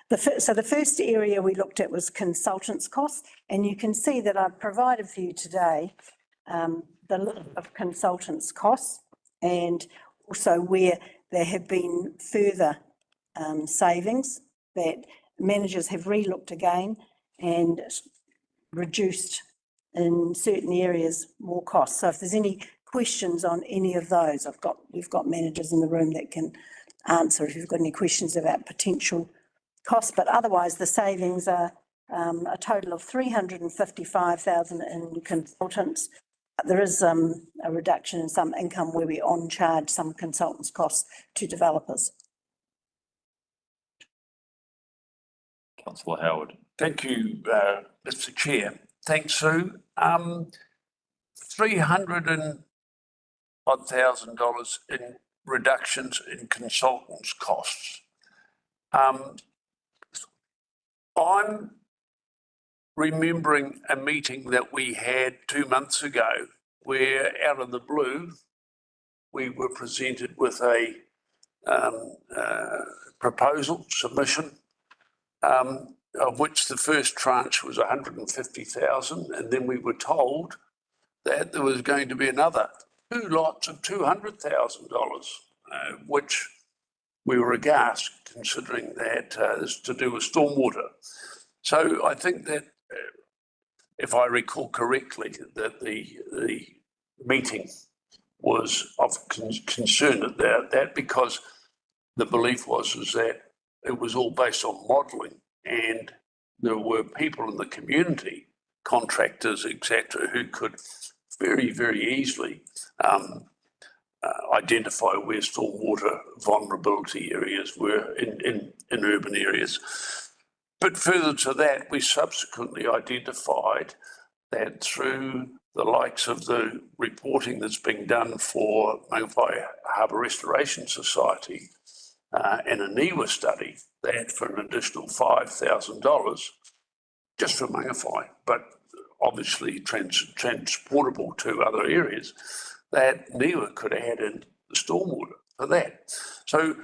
the first area we looked at was consultants' costs, and you can see that I've provided for you today the list of consultants' costs, and also where there have been further savings that managers have re-looked again and reduced in certain areas more costs. So if there's any questions on any of those, we've got managers in the room that can answer if you've got any questions about potential costs. But otherwise, the savings are a total of 355,000 in consultants. There is a reduction in some income where we on-charge some consultants' costs to developers. Councillor Howard. Thank you, Mr. Chair. Thanks, Sue. $300,000 in reductions in consultants' costs. I'm remembering a meeting that we had 2 months ago where, out of the blue, we were presented with a proposal submission, of which the first tranche was 150,000, and then we were told that there was going to be another 2 lots of $200,000, which we were aghast, considering that it's to do with stormwater. So I think that, if I recall correctly, that the meeting was of concern about that, because the belief was that it was all based on modelling, and there were people in the community, contractors, etc., who could very, very easily identify where stormwater vulnerability areas were in urban areas. But further to that, we subsequently identified that through the likes of the reporting that's being done for Mangawhai Harbour Restoration Society and a NIWA study, that for an additional $5,000 just for Mangawhai, but obviously transportable to other areas, that NIWA could add in the stormwater for that. So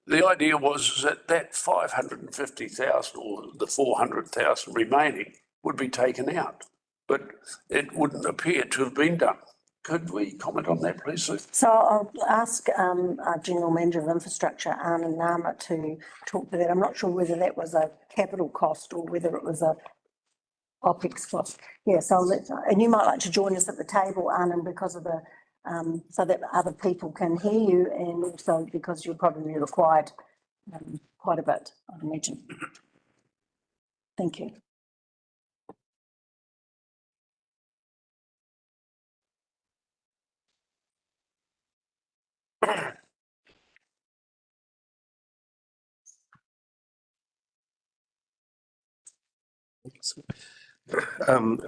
the idea was that 550,000 or the 400,000 remaining would be taken out, but it wouldn't appear to have been done. Could we comment on that, please, Sue? So I'll ask our General Manager of Infrastructure, Anand Nama, to talk to that. I'm not sure whether that was a capital cost or whether it was a OPEX cost. Yes, and you might like to join us at the table, Anand, because of the, so that other people can hear you, and also because you're probably required quite a bit, I imagine. Thank you.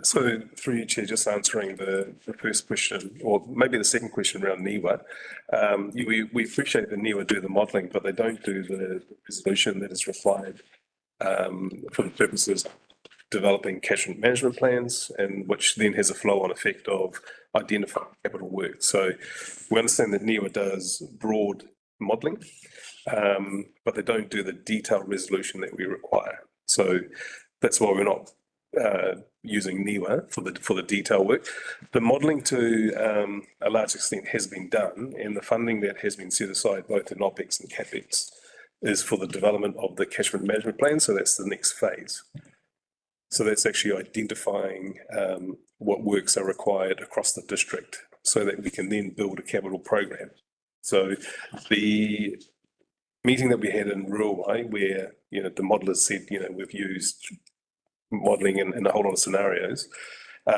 So through you, Chair, just answering the first question, or maybe the second question around NIWA. We appreciate that NIWA do the modelling, but they don't do the resolution that is required for the purposes of developing catchment management plans, and which then has a flow-on effect of identifying capital work. So we understand that NIWA does broad modelling, but they don't do the detailed resolution that we require. So that's why we're not using NIWA for the detail work. The modelling to a large extent has been done, and the funding that has been set aside both in OPEX and CAPEX is for the development of the catchment management plan. So that's the next phase. So that's actually identifying what works are required across the district so that we can then build a capital program. So the meeting that we had in Ruawai, where the modelers said we've used modelling in a whole lot of scenarios,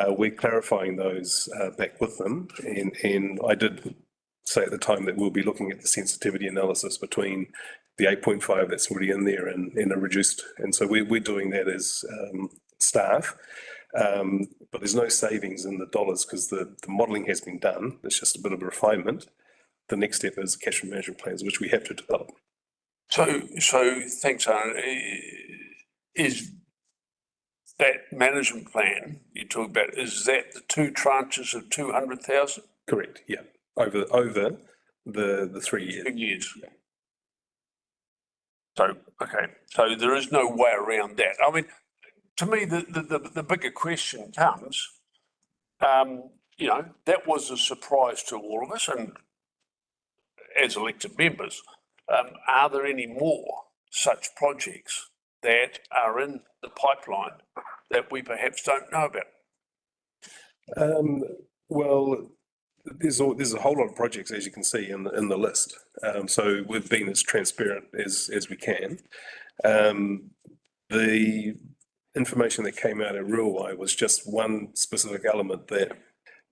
we're clarifying those back with them, and I did say at the time that we'll be looking at the sensitivity analysis between the 8.5 that's already in there and a reduced, and so we're doing that as staff, but there's no savings in the dollars because the modelling has been done. It's just a bit of a refinement. The next step is catchment management plans, which we have to develop. So thanks, Aaron. Is that management plan you talk about, is that the two tranches of 200,000? Correct, yeah, over the 3 years. 2 years. Yeah. So, okay, so there is no way around that. I mean, to me, the bigger question comes, that was a surprise to all of us, and as elected members, are there any more such projects that are in the pipeline that we perhaps don't know about? Well, there's a whole lot of projects, as you can see in the list. So we've been as transparent as we can. The information that came out at Ruawai was just one specific element that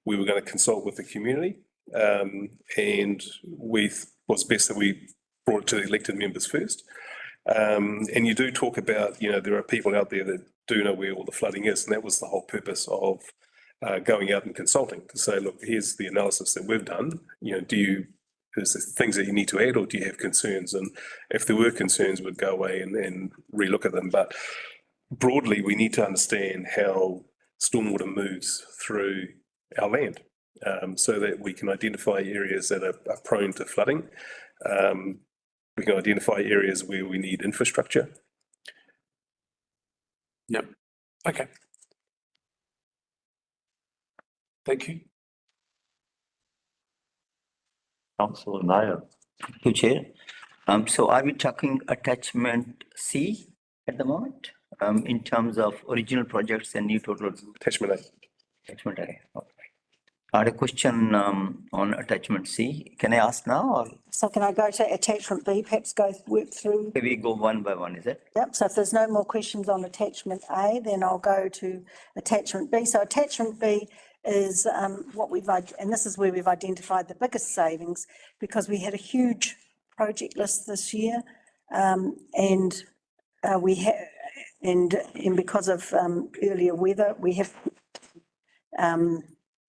we were going to consult with the community, and was best that we brought it to the elected members first. And you do talk about, there are people out there that do know where all the flooding is, and that was the whole purpose of going out and consulting to say, look, here's the analysis that we've done. Is there things that you need to add, or do you have concerns? And if there were concerns, we'd go away and relook at them. But broadly, we need to understand how stormwater moves through our land, so that we can identify areas that are prone to flooding. We can identify areas where we need infrastructure. Yep. Okay. Thank you. Councillor Nair. Thank you, Chair. So are we talking attachment C at the moment, in terms of original projects and new total? Attachment A. Attachment A. Okay. I had a question on attachment C. Can I ask now, or? So can I go to attachment B, perhaps work through? Maybe go one by one, is it? Yep, so if there's no more questions on attachment A, then I'll go to attachment B. So attachment B is what and this is where we've identified the biggest savings, because we had a huge project list this year, and because of earlier weather, we have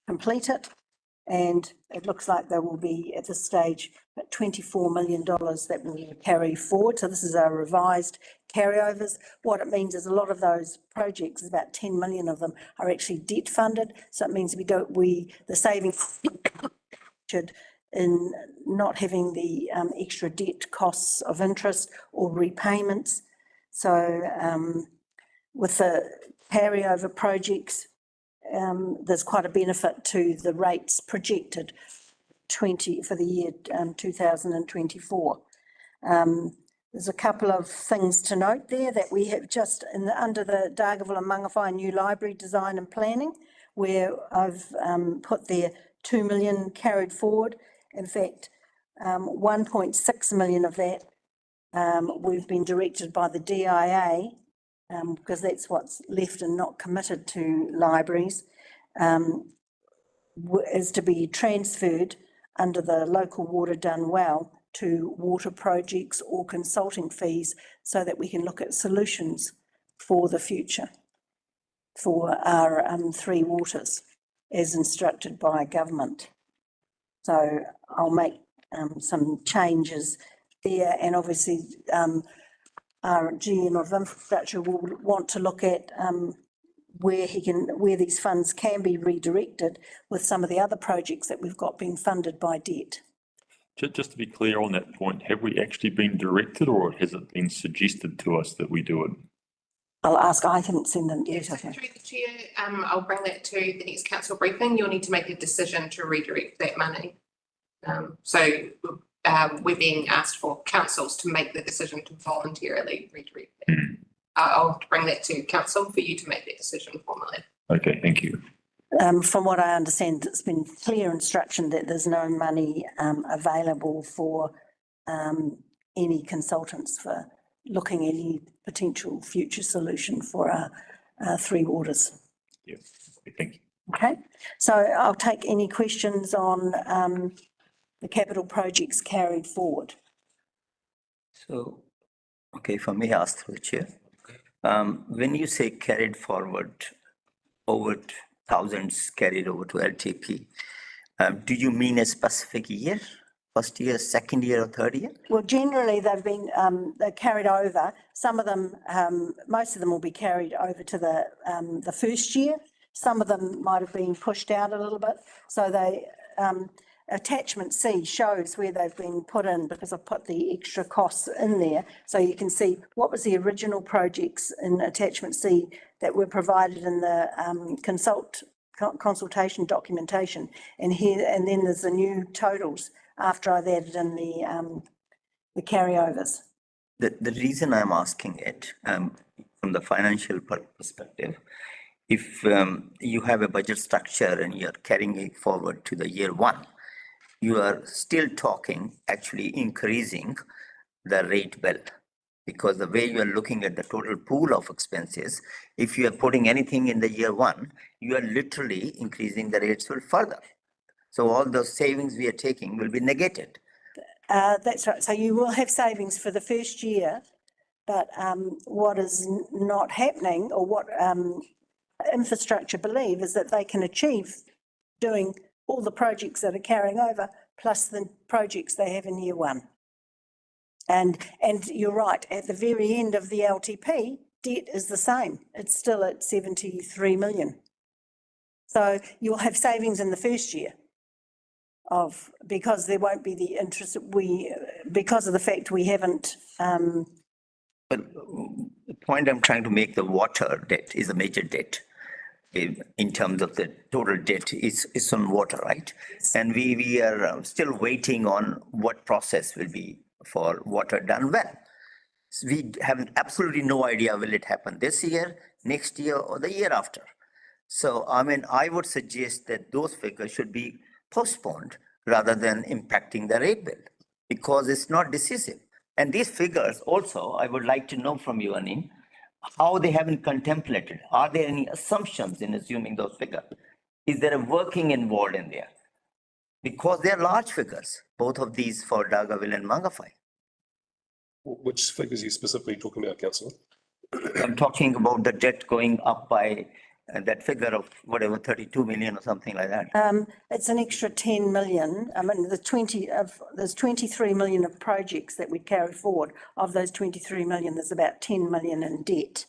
complete it. And it looks like there will be at this stage at $24 million that will carry forward. So this is our revised carryovers. What it means is a lot of those projects, about 10 million of them, are actually debt funded. So it means the savings should in not having the extra debt costs of interest or repayments. So with the carryover projects, there's quite a benefit to the rates projected for the year 2024. There's a couple of things to note there that we have just under the Dargaville and Mangawhai new library design and planning, where I've put there 2 million carried forward. In fact, 1.6 million of that we've been directed by the DIA, because that's what's left and not committed to libraries, is to be transferred under the local water done well to water projects or consulting fees, so that we can look at solutions for the future for our three waters as instructed by government. So I'll make some changes there, and obviously our GM of infrastructure will want to look at where these funds can be redirected with some of the other projects that we've got being funded by debt. Just to be clear on that point, have we actually been directed, or has it been suggested to us that we do it? I'll ask, I haven't seen them yet. Through the chair, I'll bring that to the next council briefing. You'll need to make a decision to redirect that money. We're being asked for councils to make the decision to voluntarily redirect that. I'll bring that to council for you to make that decision formally. Okay, thank you. From what I understand, it's been clear instruction that there's no money available for any consultants for looking at any potential future solution for our three waters. Yes, thank you. Okay, so I'll take any questions on the capital projects carried forward. So, okay, if I may ask through the chair, when you say carried forward, over thousands carried over to LTP, do you mean a specific year? First year, second year, or third year? Well, generally they've been they're carried over. Some of them, most of them will be carried over to the first year. Some of them might have been pushed out a little bit. So they attachment C shows where they've been put in, because I've put the extra costs in there. So you can see what was the original projects in attachment C that were provided in the consultation documentation. And then there's the new totals after I've added in the carryovers. The reason I'm asking it from the financial perspective, if you have a budget structure and you're carrying it forward to the year one, you are still talking actually increasing the rate bill, because the way you are looking at the total pool of expenses, if you are putting anything in the year one, you are literally increasing the rates further. So all those savings we are taking will be negated. That's right. So you will have savings for the first year, but what is not happening, or what infrastructure believe, is that they can achieve doing all the projects that are carrying over, plus the projects they have in year one. And you're right, at the very end of the LTP, debt is the same. It's still at 73 million. So you'll have savings in the first year because there won't be the interest because of the fact we haven't. But the point I'm trying to make, the water debt is a major debt. In terms of the total debt is on water, right? And we are still waiting on what process will be for water done well. So we have absolutely no idea will it happen this year, next year, or the year after. So I mean, I would suggest that those figures should be postponed rather than impacting the rate bill, because it's not decisive. And these figures also, I would like to know from you, Anin, how they haven't contemplated. Are there any assumptions in assuming those figures? Is there a working involved in there? Because they're large figures, both of these for Dargaville and Mangawhai. Which figures are you specifically talking about, Councillor? I'm talking about the debt going up by that figure of whatever, 32 million or something like that. It's an extra 10 million. I mean, there's 23 million of projects that we carry forward. Of those 23 million, there's about 10 million in debt.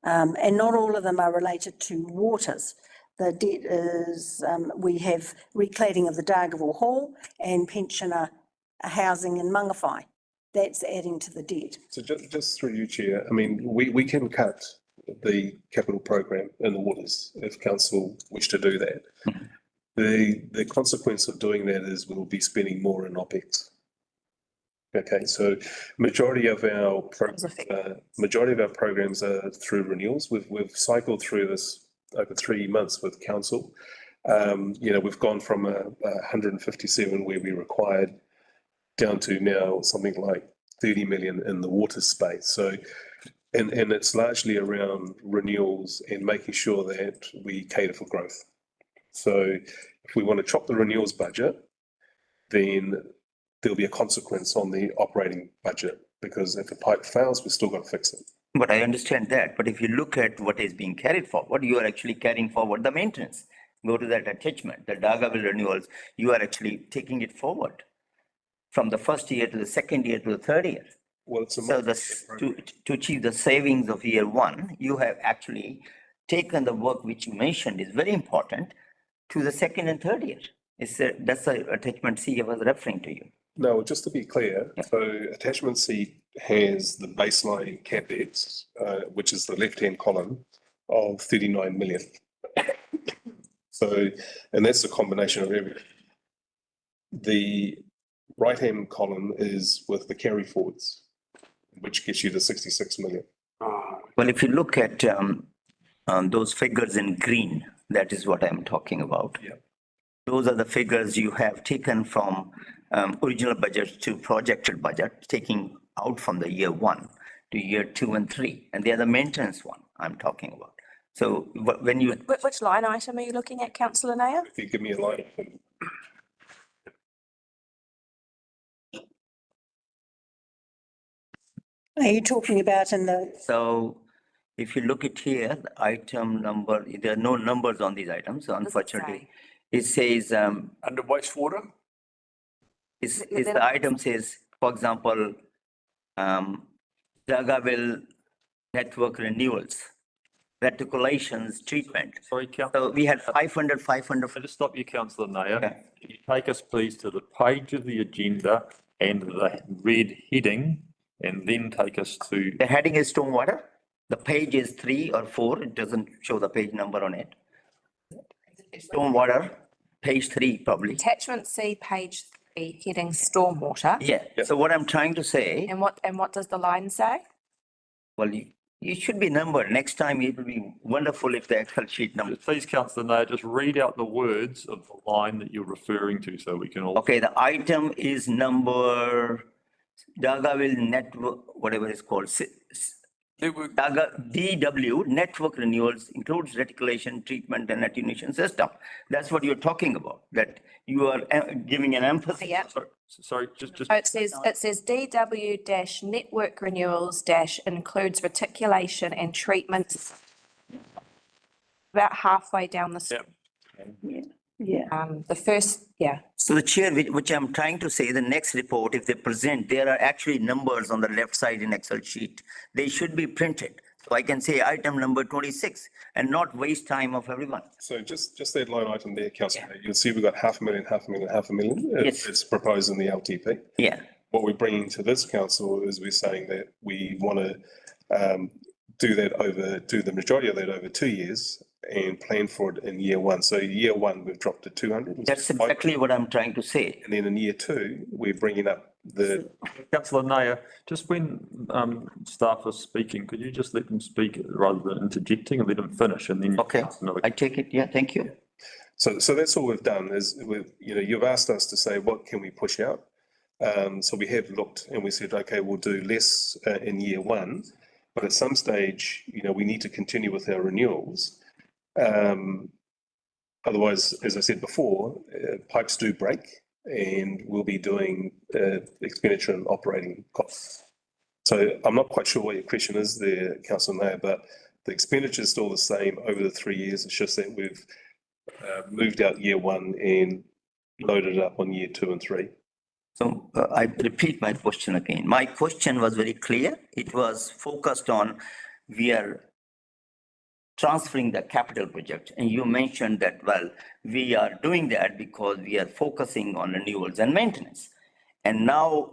And not all of them are related to waters. The debt is, we have recladding of the Dargaville Hall and pensioner housing in Mangawhai. That's adding to the debt. So just through you, Chair, I mean, we can cut the capital program in the waters if council wish to do that. The consequence of doing that is we'll be spending more in OPEX. Okay, so majority of our programs are through renewals. We've cycled through this over 3 months with council. You know, we've gone from 157 where we required down to now something like 30 million in the water space. So, and it's largely around renewals and making sure that we cater for growth. So if we want to chop the renewals budget, then there'll be a consequence on the operating budget, because if a pipe fails, we've still got to fix it. But I understand that. But if you look at what is being carried forward, you are actually carrying forward the maintenance. Go to that attachment, the Dargaville renewals, you are actually taking it forward from the first year to the second year to the third year. Well, it's a So to achieve the savings of year one, you have actually taken the work which you mentioned is very important to the second and third year. That's the attachment C I was referring to you. No, just to be clear, so attachment C has the baseline capex, which is the left-hand column of 39 million. So, and that's a combination of everything. The right-hand column is with the carry forwards, which gets you to 66 million. Well, if you look at those figures in green, that is what I'm talking about. Yeah. Those are the figures you have taken from original budget to projected budget, taking out from the year one to year 2 and 3. And they are the maintenance one I'm talking about. So when you... Which line item are you looking at, councillor Nair? If you give me a line. Are you talking about in the, So if you look at here, the item number, there are no numbers on these items, so unfortunately. It says, Under wastewater? is the item says, for example, Dargaville network renewals, reticulations, treatment. Sorry, Councillor. So we had 500. I'll just stop you, Councillor Nair. Okay. Can you take us please to the page of the agenda and the red heading, and then take us to... The heading is stormwater. The page is 3 or 4. It doesn't show the page number on it. Stormwater, page 3 probably. Attachment C, page 3, heading stormwater. Yeah. So what I'm trying to say, And what does the line say? well, you should be numbered. Next time it will be wonderful if the Excel sheet number. Please, Councillor Nair, just read out the words of the line that you're referring to so we can all... Okay, the item is number Dargaville network, whatever it's called. DW, network renewals includes reticulation, treatment and attenuation system. That's what you're talking about, that you are giving an emphasis. Yeah. Sorry, just... So it says DW dash network renewals dash includes reticulation and treatments. About halfway down the. yeah. The first, yeah. So the chair, which I'm trying to say, the next report, if they present, there are actually numbers on the left side in Excel sheet. They should be printed. So I can say item number 26 and not waste time of everyone. So just that line item there, Councillor, you'll see we've got 500,000. Yes. It's proposed in the LTP. Yeah. What we're bringing to this council is we're saying that we want to do the majority of that over 2 years and plan for it in year one. So year one, we've dropped to 200. That's exactly what I'm trying to say. And then in year two, we're bringing up the, Councillor Nair, just when staff are speaking, could you just let them speak rather than interjecting, and let them finish, and then... Okay, I take it. Yeah, thank you. so that's all we've done is you've asked us to say, what can we push out? So we have looked and we said, okay, we'll do less in year one, but at some stage, we need to continue with our renewals. Otherwise, as I said before, pipes do break and we'll be doing expenditure and operating costs. So I'm not quite sure what your question is there, Councillor Mayor, but The expenditure is still the same over the 3 years. It's just that we've moved out year one and loaded it up on year 2 and 3. So I repeat my question again. My question was very clear. It was focused on we are transferring the capital project. And you mentioned that, well, we are doing that because we are focusing on renewals and maintenance. And now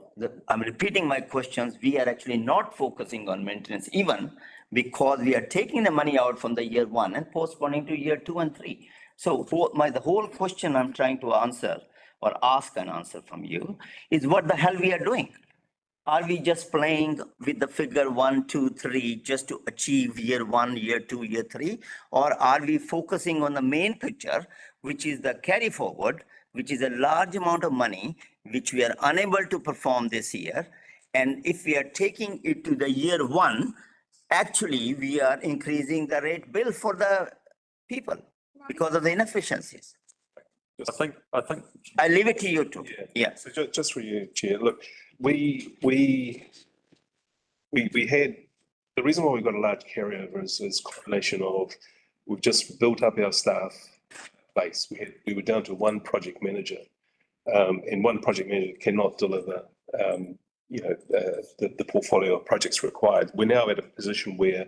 I'm repeating my questions. We are actually not focusing on maintenance even because we are taking the money out from the year 1 and postponing to year 2 and 3. So the whole question I'm trying to answer or ask an answer from you is what the hell we are doing? Are we just playing with the figure 1, 2, 3 just to achieve year 1, year 2, year 3? Or are we focusing on the main picture, which is the carry forward, which is a large amount of money, which we are unable to perform this year? And if we are taking it to the year 1, actually we are increasing the rate bill for the people because of the inefficiencies. I think I leave it to you too. Yeah. So just for you, Chair, look, we had, the reason why we've got a large carryover is a combination of, we've just built up our staff base. We were down to one project manager, and one project manager cannot deliver, the portfolio of projects required. We're now at a position where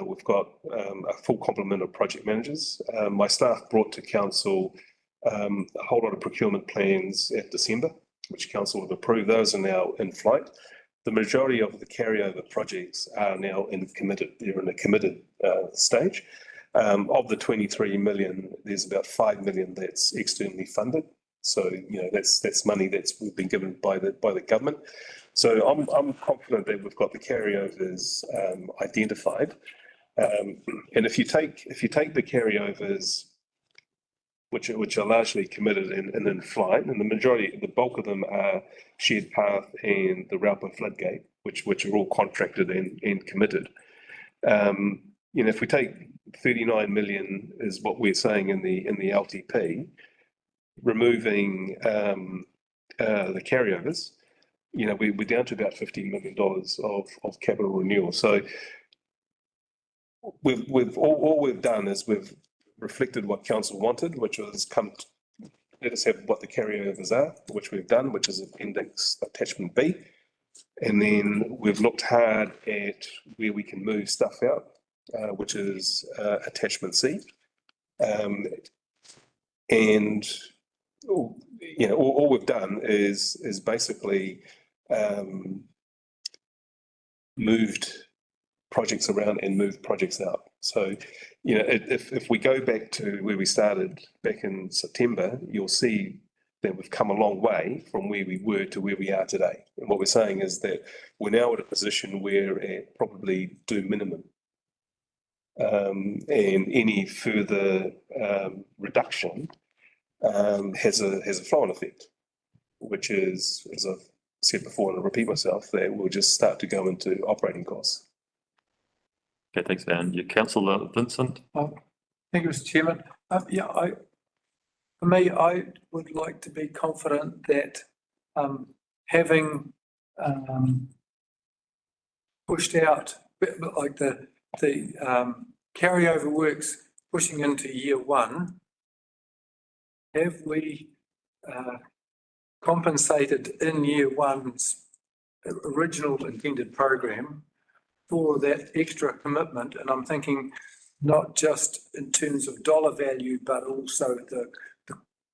we've got a full complement of project managers. My staff brought to council a whole lot of procurement plans at December, which council have approved. Those are now in flight. The majority of the carryover projects are now they're in a committed stage. Of the 23 million, there's about 5 million that's externally funded. So, that's money we've been given by the government. So I'm confident that we've got the carryovers identified. And if you take the carryovers, which are largely committed and in flight, and the bulk of them are Shared Path and the Raupo Floodgate, which are all contracted and committed. If we take 39 million is what we're saying in the LTP, removing the carryovers, we're down to about $15 million of capital renewal. So all we've done is we've reflected what council wanted, which was let us have what the carryovers are, which we've done, which is appendix attachment B. And then we've looked hard at where we can move stuff out, which is attachment C. And all we've done is basically moved projects around and moved projects out. So, if we go back to where we started back in September, you'll see that we've come a long way from where we were to where we are today. And what we're saying is that we're now at a position where at probably do minimum. And any further reduction has a flow-on effect, which is, as I've said before, and I'll repeat myself, that we'll just start to go into operating costs. Okay, thanks, Dan. Councillor Vincent. Thank you, Mr. Chairman. For me, I would like to be confident that having pushed out, like the carryover works pushing into year 1, have we compensated in year 1's original intended program for that extra commitment? And I'm thinking not just in terms of dollar value, but also the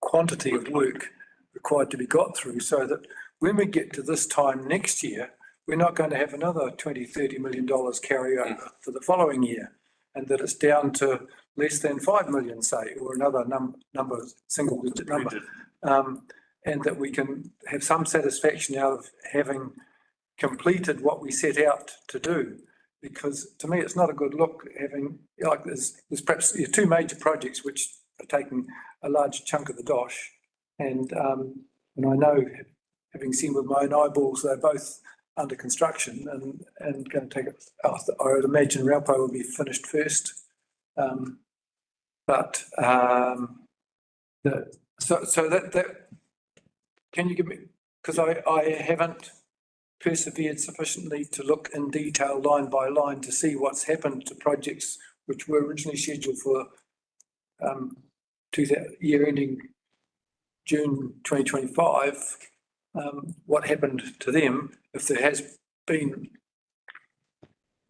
quantity of work required to be got through, so that when we get to this time next year, we're not going to have another $20–30 million carryover for the following year, and that it's down to less than 5 million, say, or another single digit number, and that we can have some satisfaction out of having completed what we set out to do. Because to me, it's not a good look having, there's perhaps 2 major projects which are taking a large chunk of the dosh, and I know, having seen with my own eyeballs, they're both under construction and going to take it. I would imagine Raupo will be finished first, but so that can you give me, because I haven't persevered sufficiently to look in detail line by line to see what's happened to projects which were originally scheduled for year ending June 2025, what happened to them, if there has been,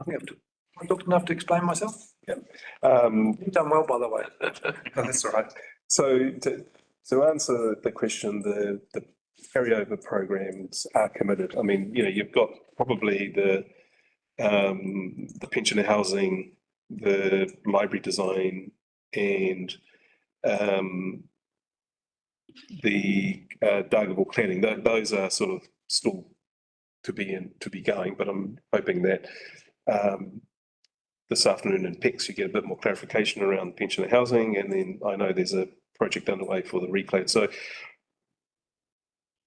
I think I've looked enough to explain myself. You've done well, by the way. That's all right. So to answer the question, the carryover programs are committed. I mean, you've got probably the pensioner housing, the library design, and the Dargaville cladding. Those are sort of still to be going, but I'm hoping that this afternoon in PEX you get a bit more clarification around pensioner housing, and then I know there's a project underway for the reclad. So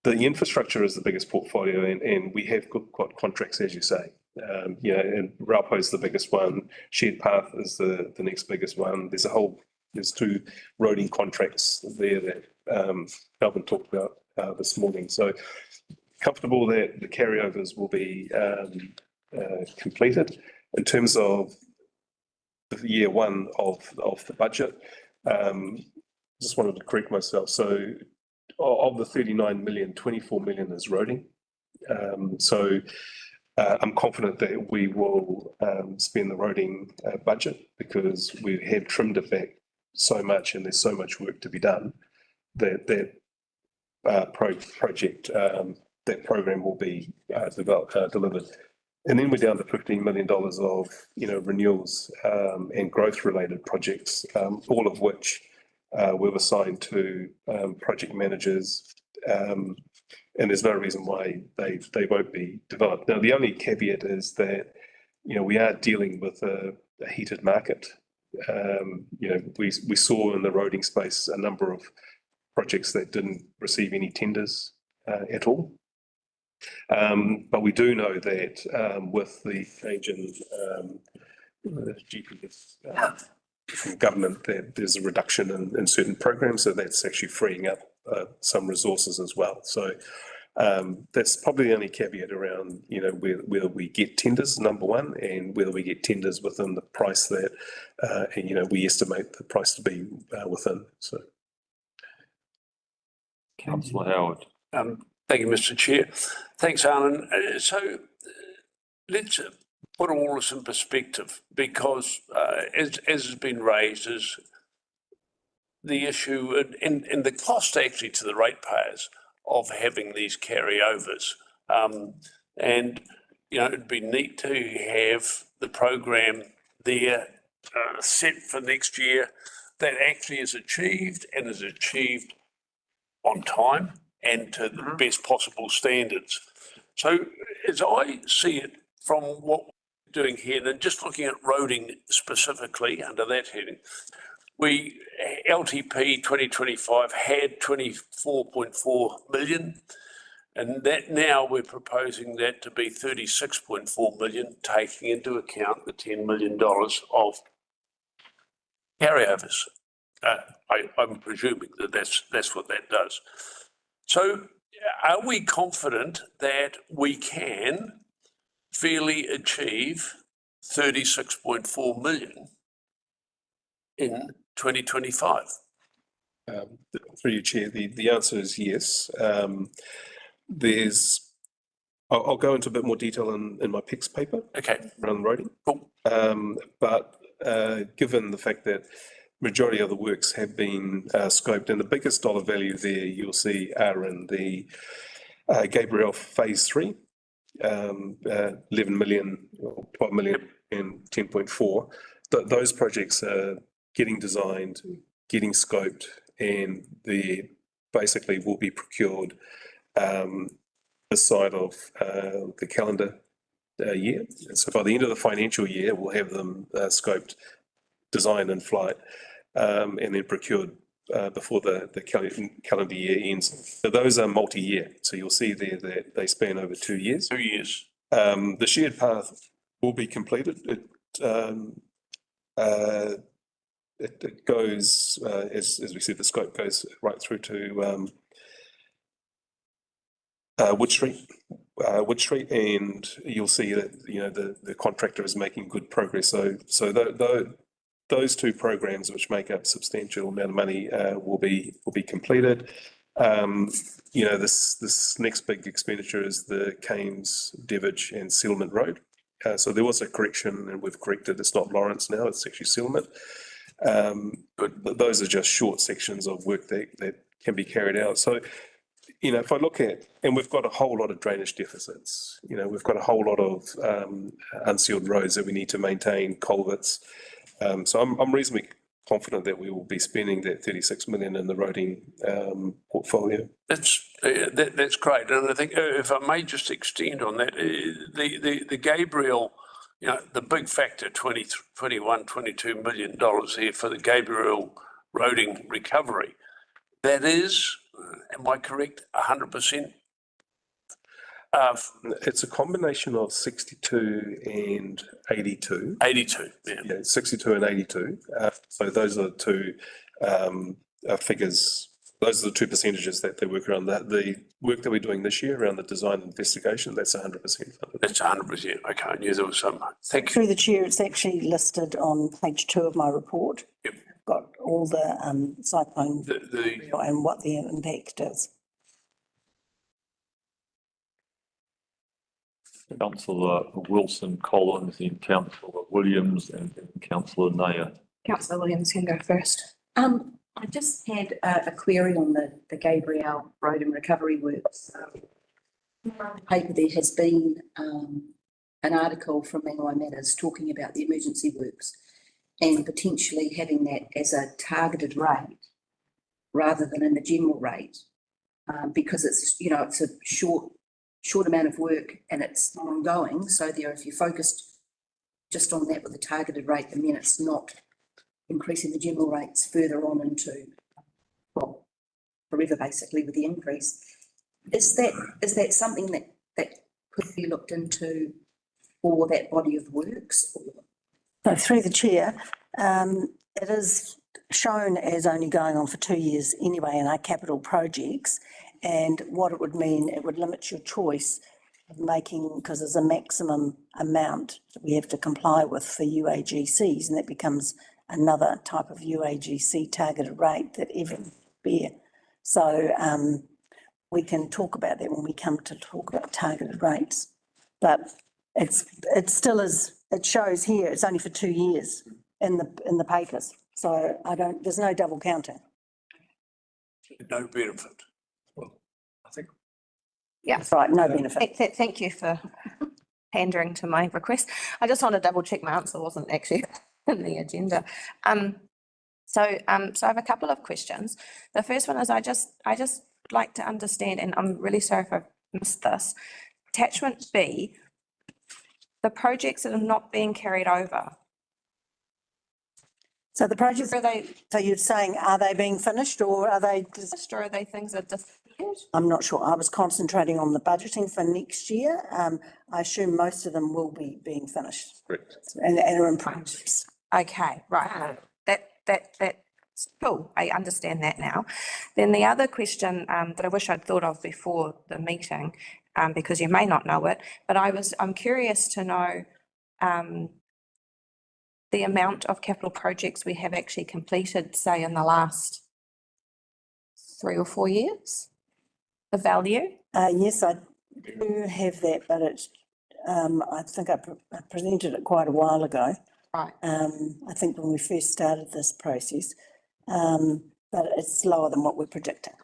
the infrastructure is the biggest portfolio, and we have got contracts, as you say. And Raupo is the biggest one. Shared Path is the next biggest one. There's two roading contracts there that Melvin talked about this morning. So comfortable that the carryovers will be completed. In terms of the year one of the budget, just wanted to correct myself. So of the 39 million, 24 million is roading. I'm confident that we will spend the roading budget, because we have trimmed it back so much and there's so much work to be done that project, that program will be delivered. And then we're down to $15 million of renewals and growth related projects, all of which we've assigned to project managers, and there's no reason why they won't be developed. Now, the only caveat is that we are dealing with a heated market. We saw in the roading space a number of projects that didn't receive any tenders at all. But we do know that with the change in GPS from government, that there's a reduction in certain programs, so that's actually freeing up some resources as well. So that's probably the only caveat around whether we get tenders, number one, and whether we get tenders within the price that we estimate the price to be within. So, Councillor Howard. Thank you, Mr. Chair. Thanks, Alan. So let's put all this in perspective, because as has been raised, is the issue and the cost actually to the ratepayers of having these carryovers. And it'd be neat to have the program there set for next year that actually is achieved on time and to the best possible standards. So as I see it from what we're doing here, and just looking at roading specifically under that heading, we LTP 2025 had 24.4 million, and that now we're proposing that to be 36.4 million, taking into account the $10 million of carryovers. I'm presuming that that's what that does. So are we confident that we can fairly achieve 36.4 million in 2025? Through you, Chair, the answer is yes. I'll go into a bit more detail in my PEX paper. Okay. Around roading. Cool. But given the fact that majority of the works have been scoped, and the biggest dollar value there you'll see are in the Gabriel Phase 3, 11 million, 12 million and 10.4. Those projects are getting designed, getting scoped, and they basically will be procured this side of the calendar year. And so by the end of the financial year, we'll have them scoped, designed and flight, and then procured before the calendar year ends. So those are multi-year. So you'll see there that they span over 2 years. 2 years. The shared path will be completed. It goes, as we said, the scope goes right through to Wood Street. Wood Street, and you'll see that, you know, the contractor is making good progress. So those two programs, which make up substantial amount of money, will be completed. You know, this next big expenditure is the Cairns, Devage and Settlement Road. So there was a correction and we've corrected. It's not Lawrence now, it's actually Settlement. But those are just short sections of work that can be carried out. So, you know, if I look at, and we've got a whole lot of drainage deficits, you know, we've got a whole lot of unsealed roads that we need to maintain, culverts. So I'm reasonably confident that we will be spending that 36 million in the roading portfolio. That's great. And I think if I may just extend on that, the Gabriel, you know, the big factor, 22 million dollars here for the Gabriel roading recovery. That is, am I correct, 100%? It's a combination of 62 and 82. 82, yeah. Yeah, 62 and 82. So those are the two figures. Those are the two percentages that they work around. The work that we're doing this year around the design investigation, that's 100% funded. That's 100%. Okay, I knew there was some. Thank you. Through the chair, it's actually listed on page 2 of my report. Yep. Got all the cyclone and what the impact is. Councillor Wilson Collins, then Councillor Williams and then Councillor Nair. Councillor Williams can go first. I just had a query on the Gabriel Road and Recovery Works. In the paper, there has been an article from Mangawhai Matters talking about the emergency works and potentially having that as a targeted rate rather than in the general rate, because it's, you know, it's a short amount of work and it's ongoing. So there, if you're focused just on that with the targeted rate, and then it's not increasing the general rates further on into, well, forever basically with the increase. Is that something that could be looked into for that body of works? So through the chair, it is shown as only going on for 2 years anyway in our capital projects. And what it would mean, it would limit your choice of making, because there's a maximum amount that we have to comply with for UAGCs, and that becomes another type of UAGC targeted rate that everyone bear. So we can talk about that when we come to talk about targeted rates. But it still is, it shows here, it's only for 2 years in the papers. So there's no double counting. No benefit. Yeah. That's right, no benefit. Thank you for pandering to my request. I just want to double check my answer wasn't actually in the agenda. So I have a couple of questions. The first one is I just like to understand, and I'm really sorry if I've missed this. Attachment B, the projects that are not being carried over. So the projects, Are they so you're saying, are they being finished or are they? finished or are they things that are disappeared? I'm not sure. I was concentrating on the budgeting for next year. I assume most of them will be being finished. Correct. And are in progress. Okay, right. That's cool. I understand that now. Then the other question that I wish I'd thought of before the meeting, because you may not know it, but I'm curious to know the amount of capital projects we have actually completed, say in the last 3 or 4 years, the value? Yes, I do have that, but it's, I think I presented it quite a while ago. Right. I think when we first started this process, but it's lower than what we're predicting.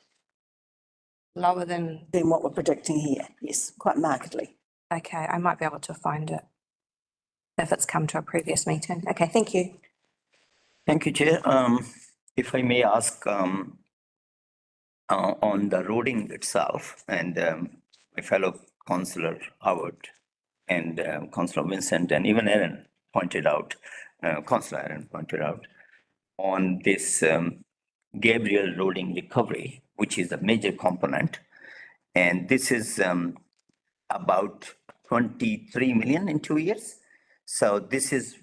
Lower than what we're predicting here, yes, quite markedly. Okay, I might be able to find it if it's come to a previous meeting. Okay, thank you. Thank you, Chair. If I may ask, on the roading itself, and my fellow Councillor Howard and Councillor Vincent and even Aaron pointed out, Councillor Aaron pointed out, on this Gabriel roading recovery, which is a major component. And this is about 23 million in 2 years. So this is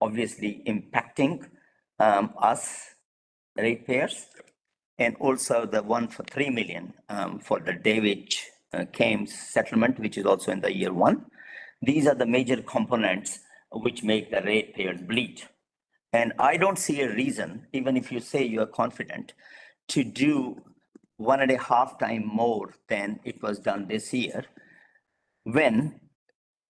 obviously impacting us ratepayers, and also the one for 3 million for the Devage Kames settlement, which is also in the year one. These are the major components which make the ratepayers bleed. And I don't see a reason, even if you say you are confident, to do 1.5 times more than it was done this year, when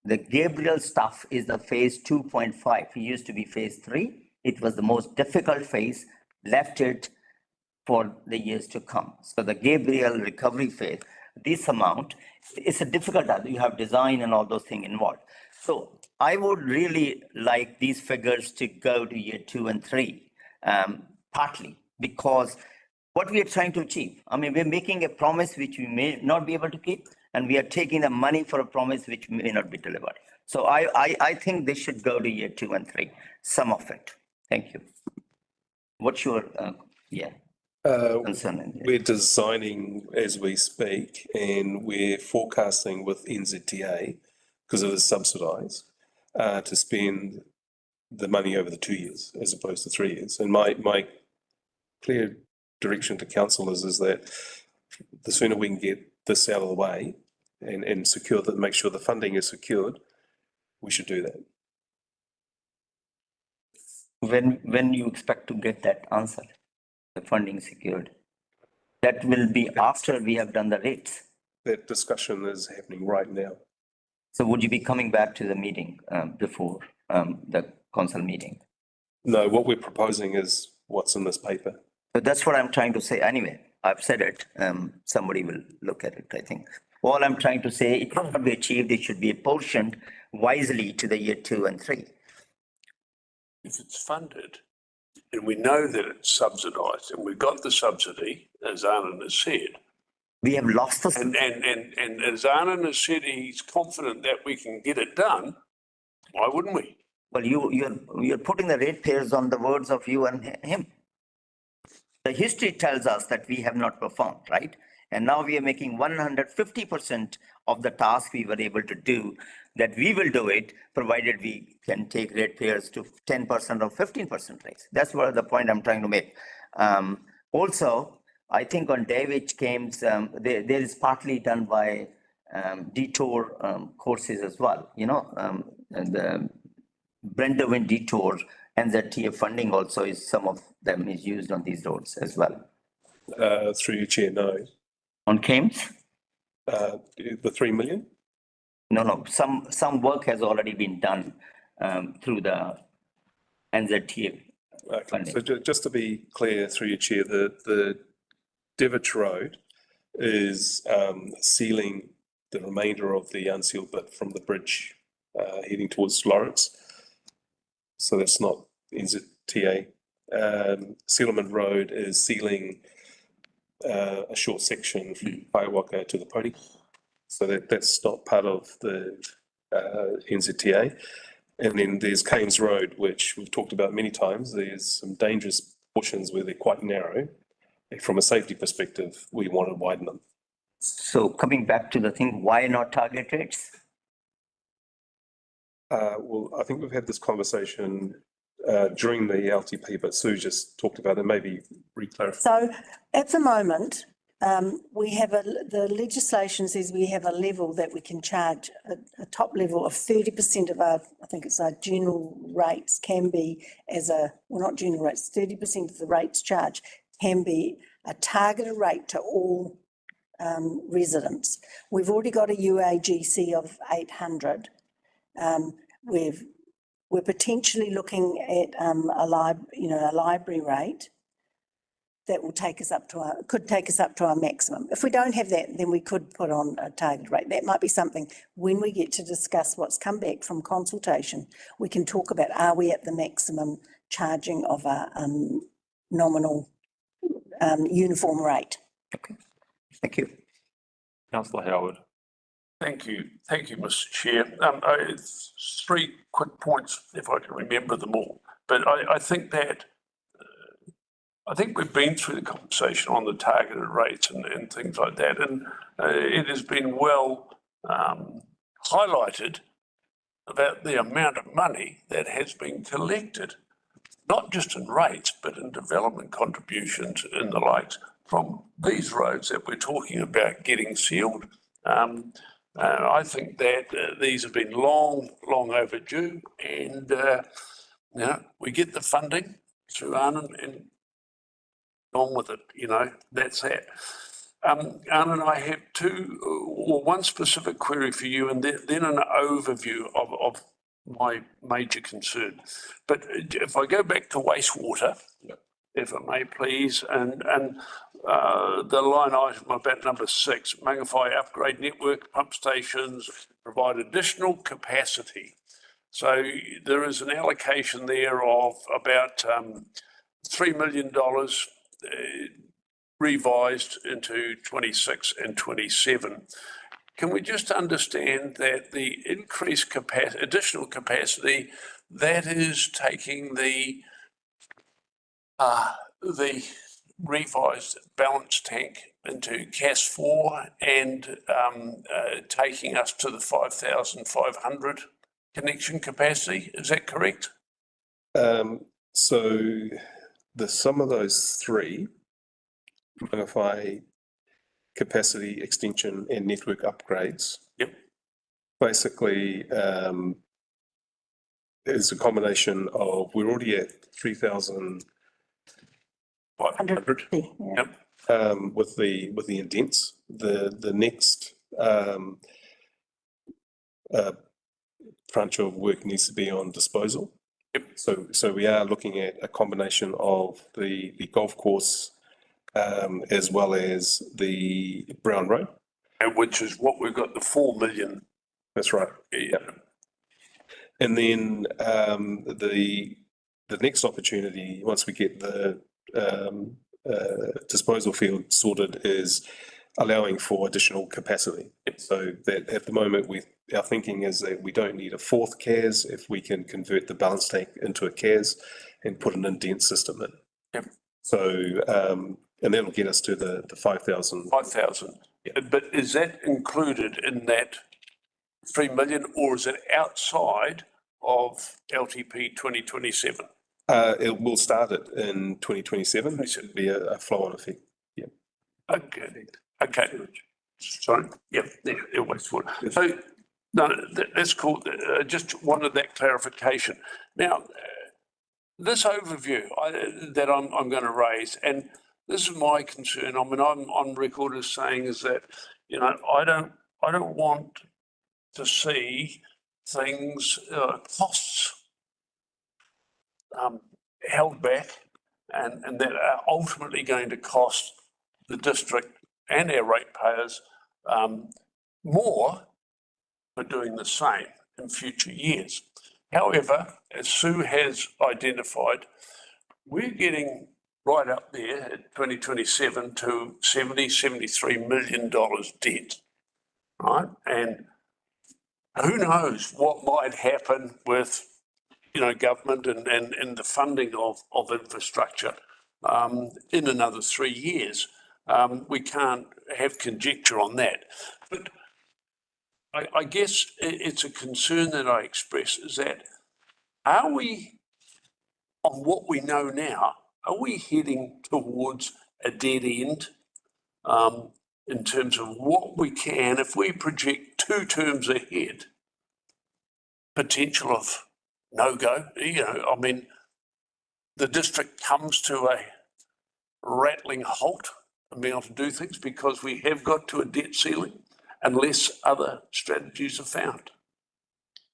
the Gabriel stuff is the phase 2.5. It used to be phase 3. It was the most difficult phase, left it for the years to come. So the Gabriel recovery phase, this amount, it's a difficult, you have design and all those things involved. So I would really like these figures to go to year 2 and 3, partly because what we are trying to achieve. I mean, we're making a promise which we may not be able to keep, and we are taking the money for a promise which may not be delivered. So I think they should go to year 2 and 3, some of it. Thank you. What's your, concern? We're designing as we speak, and we're forecasting with NZTA, because it is subsidised, to spend the money over the 2 years as opposed to 3 years. And my clear direction to council is that the sooner we can get this out of the way and secure that, make sure the funding is secured, we should do that. When you expect to get that answer, the funding secured? That will be after we have done the rates. That discussion is happening right now. So would you be coming back to the meeting before the council meeting? No, what we're proposing is what's in this paper. So that's what I'm trying to say. Anyway, I've said it. Somebody will look at it, I think. All I'm trying to say, it cannot be achieved. It should be apportioned wisely to the year 2 and 3. If it's funded, and we know that it's subsidised, and we've got the subsidy, as Anand has said. We have lost the. And as Anand has said, he's confident that we can get it done. Why wouldn't we? Well, you're putting the ratepayers on the words of you and him. The history tells us that we have not performed, right? And now we are making 150% of the task we were able to do, that we will do it, provided we can take ratepayers to 10% or 15% rates. That's what the point I'm trying to make. Also, I think on David Kames, there is partly done by detour courses as well. You know, the Brent-Derwent detour and the TF funding also is, some of them is used on these roads as well. Through your chair, no. On Kames? The 3 million? No. Some work has already been done through the NZTA funding. So just to be clear, through your chair, the Devich Road is sealing the remainder of the unsealed bit from the bridge heading towards Lawrence. So that's not NZTA. Settlement Road is sealing a short section from Paiwaka to the Poti. So that's not part of the NZTA. And then there's Kames Road, which we've talked about many times. There's some dangerous portions where they're quite narrow. From a safety perspective, we want to widen them. So coming back to the thing, why not target rates? Well, I think we've had this conversation during the LTP, but Sue just talked about it, maybe re-clarify. So at the moment, we have the legislation says we have a level that we can charge, a top level of 30% of our, I think it's our general rates can be not general rates, 30% of the rates charged can be a targeted rate to all residents. We've already got a UAGC of 800. We're potentially looking at a library rate that will take us up to could take us up to our maximum. If we don't have that, then we could put on a target rate. That might be something when we get to discuss what's come back from consultation, we can talk about, are we at the maximum charging of a nominal uniform rate? Okay, thank you. Councillor Howard. Thank you, Mr. Chair. It's 3 quick points, if I can remember them all. But I think that we've been through the conversation on the targeted rates and things like that, and it has been well highlighted about the amount of money that has been collected, not just in rates, but in development contributions and the likes from these roads that we're talking about getting sealed I think that these have been long overdue, and we get the funding through Arnhem and on with it, that's that. Arnhem, I have one specific query for you, and then an overview of my major concern. But if I go back to wastewater, if I may please, and the line item about number 6, Mangawhai upgrade network pump stations, provide additional capacity. So there is an allocation there of about $3 million revised into 26 and 27. Can we just understand that the increased capacity, additional capacity, that is taking the revised balance tank into CAS 4 and taking us to the 5,500 connection capacity? Is that correct? So the sum of those three, Mangawhai capacity extension and network upgrades. Yep. Basically, is a combination of, we're already at 3,500. Yep. With the indents. The next tranche of work needs to be on disposal. Yep. So we are looking at a combination of the golf course as well as the Brown Road. And which is what we've got, the 4 million. That's right. Yeah. And then the next opportunity, once we get the disposal field sorted, is allowing for additional capacity. So that at the moment, our thinking is that we don't need a fourth CAS if we can convert the balance tank into a CAS and put an indent system in. Yep. So, and that'll get us to the 5,000. 5,000. Yeah. But is that included in that 3 million, or is it outside of LTP 2027? It will start it in 2027. It should be a flow-on effect. Yeah. Okay. Sorry. Yep. There wastewater. So no, that's cool. Just wanted that clarification. Now, this overview that I'm going to raise, and this is my concern. I mean, I'm on record as saying is that, I don't want to see things, costs held back and that are ultimately going to cost the district and our ratepayers more for doing the same in future years. However, as Sue has identified, we're getting right up there at 2027 to $73 million debt, right? And who knows what might happen with, government and the funding of infrastructure in another 3 years. We can't have conjecture on that. But I guess it's a concern that I express is that, are we, on what we know now, are we heading towards a dead end in terms of what we can, if we project 2 terms ahead, potential of no-go? I mean, the district comes to a rattling halt and being able to do things because we have got to a debt ceiling unless other strategies are found.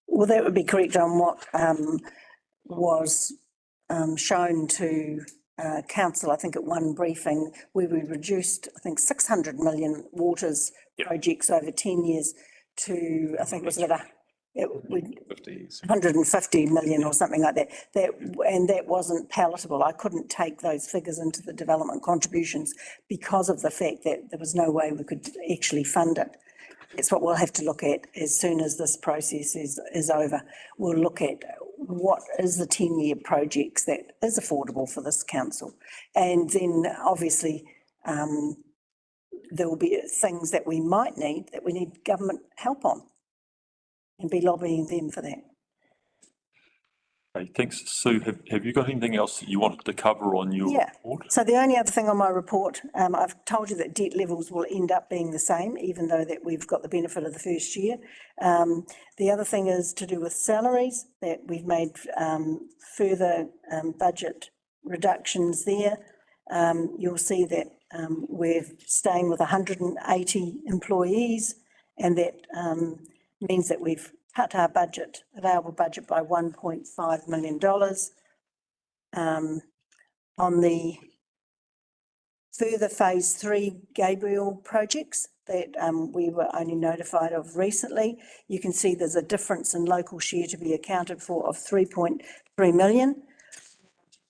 Well, that would be correct on what was shown to council, I think at one briefing, where we reduced, I think, 600 million waters projects over 10 years to, I think it was about 150 million or something like that. And that wasn't palatable. I couldn't take those figures into the development contributions because of the fact that there was no way we could actually fund it. It's what we'll have to look at as soon as this process is over. We'll look at what is the 10-year projects that is affordable for this council. And then obviously there will be things that we might need that we need government help on and be lobbying them for that. Okay, thanks. Sue, have you got anything else that you wanted to cover on your Yeah. report? So the only other thing on my report, I've told you that debt levels will end up being the same, even though that we've got the benefit of the first year. The other thing is to do with salaries, that we've made further budget reductions there. You'll see that we're staying with 180 employees, and that means that we've cut our budget, available budget, by $1.5 million. On the further phase 3 Gabriel projects that we were only notified of recently, you can see there's a difference in local share to be accounted for of 3.3 million.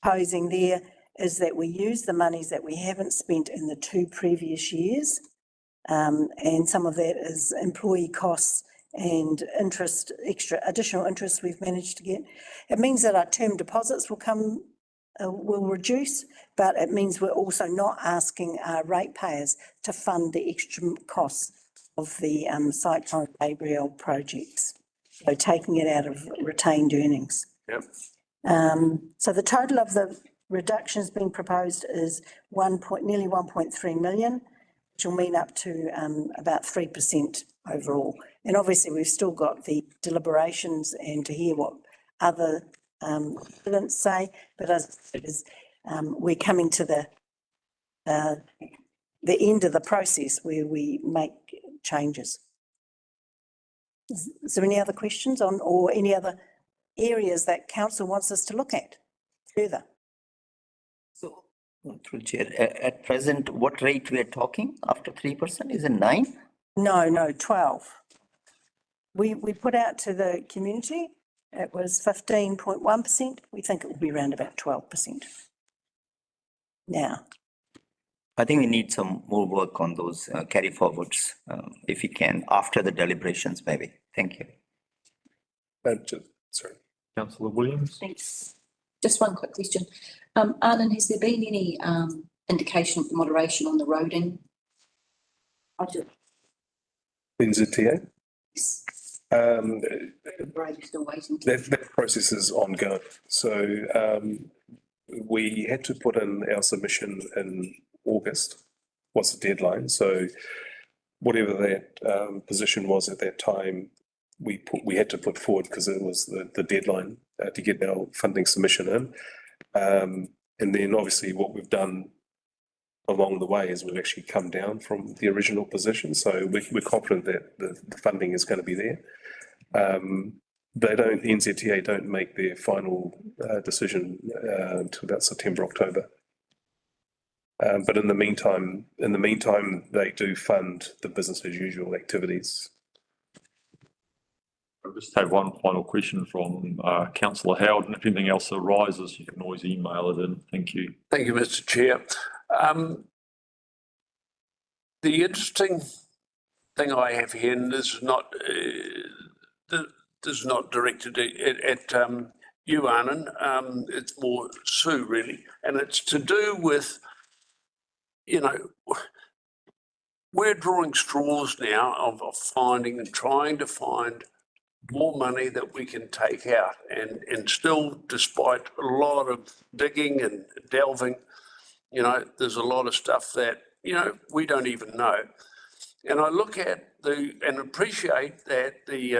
Proposing there is that we use the monies that we haven't spent in the 2 previous years, and some of that is employee costs and interest, additional interest we've managed to get. It means that our term deposits will reduce, but it means we're also not asking our ratepayers to fund the extra costs of the Cyclone Gabriel projects. So taking it out of retained earnings. Yep. So the total of the reductions being proposed is nearly 1.3 million, which will mean up to about 3% overall. And obviously we've still got the deliberations and to hear what other residents say, but as it is, we're coming to the end of the process where we make changes. Is there any other questions on, or any other areas that council wants us to look at further? So, through chair, at present, what rate we are talking after 3%? Is it 9? No, 12. We put out to the community, it was 15.1%. We think it will be around about 12% now. I think we need some more work on those carry forwards, if we can, after the deliberations maybe. Thank you. Sorry. Councillor Williams? Thanks. Just one quick question. Arlen, has there been any indication of moderation on the roading budget? In ZTA? Or are you still waiting? That process is ongoing. So we had to put in our submission in August. What's the deadline? So whatever that position was at that time, we had to put forward because it was the deadline to get our funding submission in. And then obviously what we've done along the way is we've actually come down from the original position. So we're confident that the funding is going to be there. NZTA don't make their final decision until about September, October. But in the meantime, they do fund the business as usual activities. I'll just have one final question from Councillor Howard, and if anything else arises, you can always email it in. Thank you. Thank you, Mr. Chair. The interesting thing I have here, and this is not directed at you, Arnon, it's more Sue really, and it's to do with, you know, we're drawing straws now of finding and trying to find more money that we can take out, and still, despite a lot of digging and delving, you know, there's a lot of stuff that, you know, we don't even know. And I look at and appreciate that the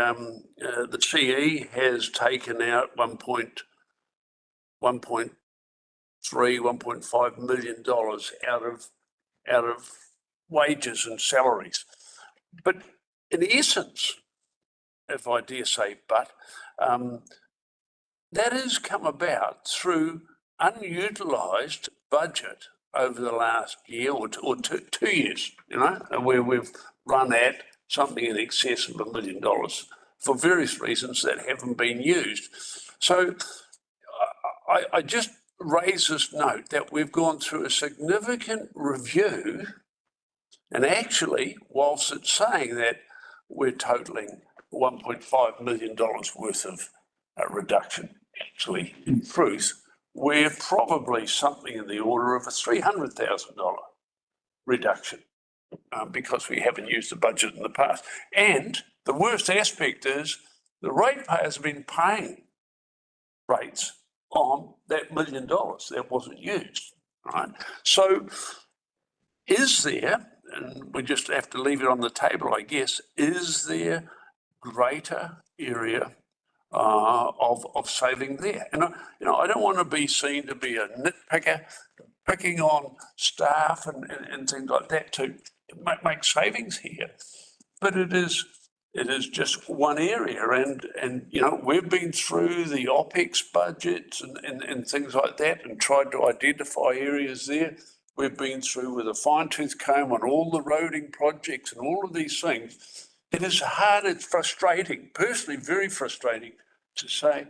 CE has taken out $1.5 million out of wages and salaries. But in essence, if I dare say, that has come about through unutilised budget over the last year or two years, you know, where we've run at something in excess of $1 million for various reasons that haven't been used. So I just raise this note that we've gone through a significant review, and actually, whilst it's saying that we're totaling $1.5 million worth of reduction, actually, in truth, we're probably something in the order of a $300,000 reduction because we haven't used the budget in the past. And the worst aspect is the ratepayers have been paying rates on that $1 million that wasn't used, right? So is there, and we just have to leave it on the table, I guess, is there greater area of saving there? And, I don't want to be seen to be a nitpicker, picking on staff and things like that to make savings here. But it is just one area and we've been through the OPEX budgets and things like that and tried to identify areas there. We've been through with a fine tooth comb on all the roading projects and all of these things. It is hard, it's frustrating, personally very frustrating to say,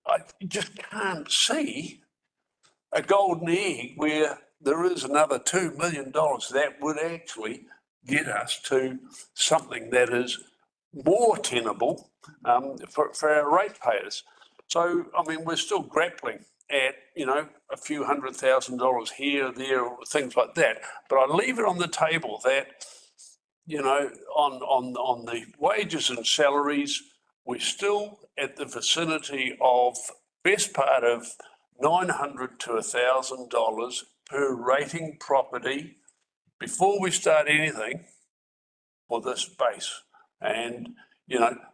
I just can't see a golden egg where there is another $2 million that would actually get us to something that is more tenable for our ratepayers. So, I mean, we're still grappling at, a few $100,000 here, there, things like that. But I leave it on the table that, on the wages and salaries, we're still at the vicinity of best part of $900 to $1,000 per rating property before we start anything for this base. And,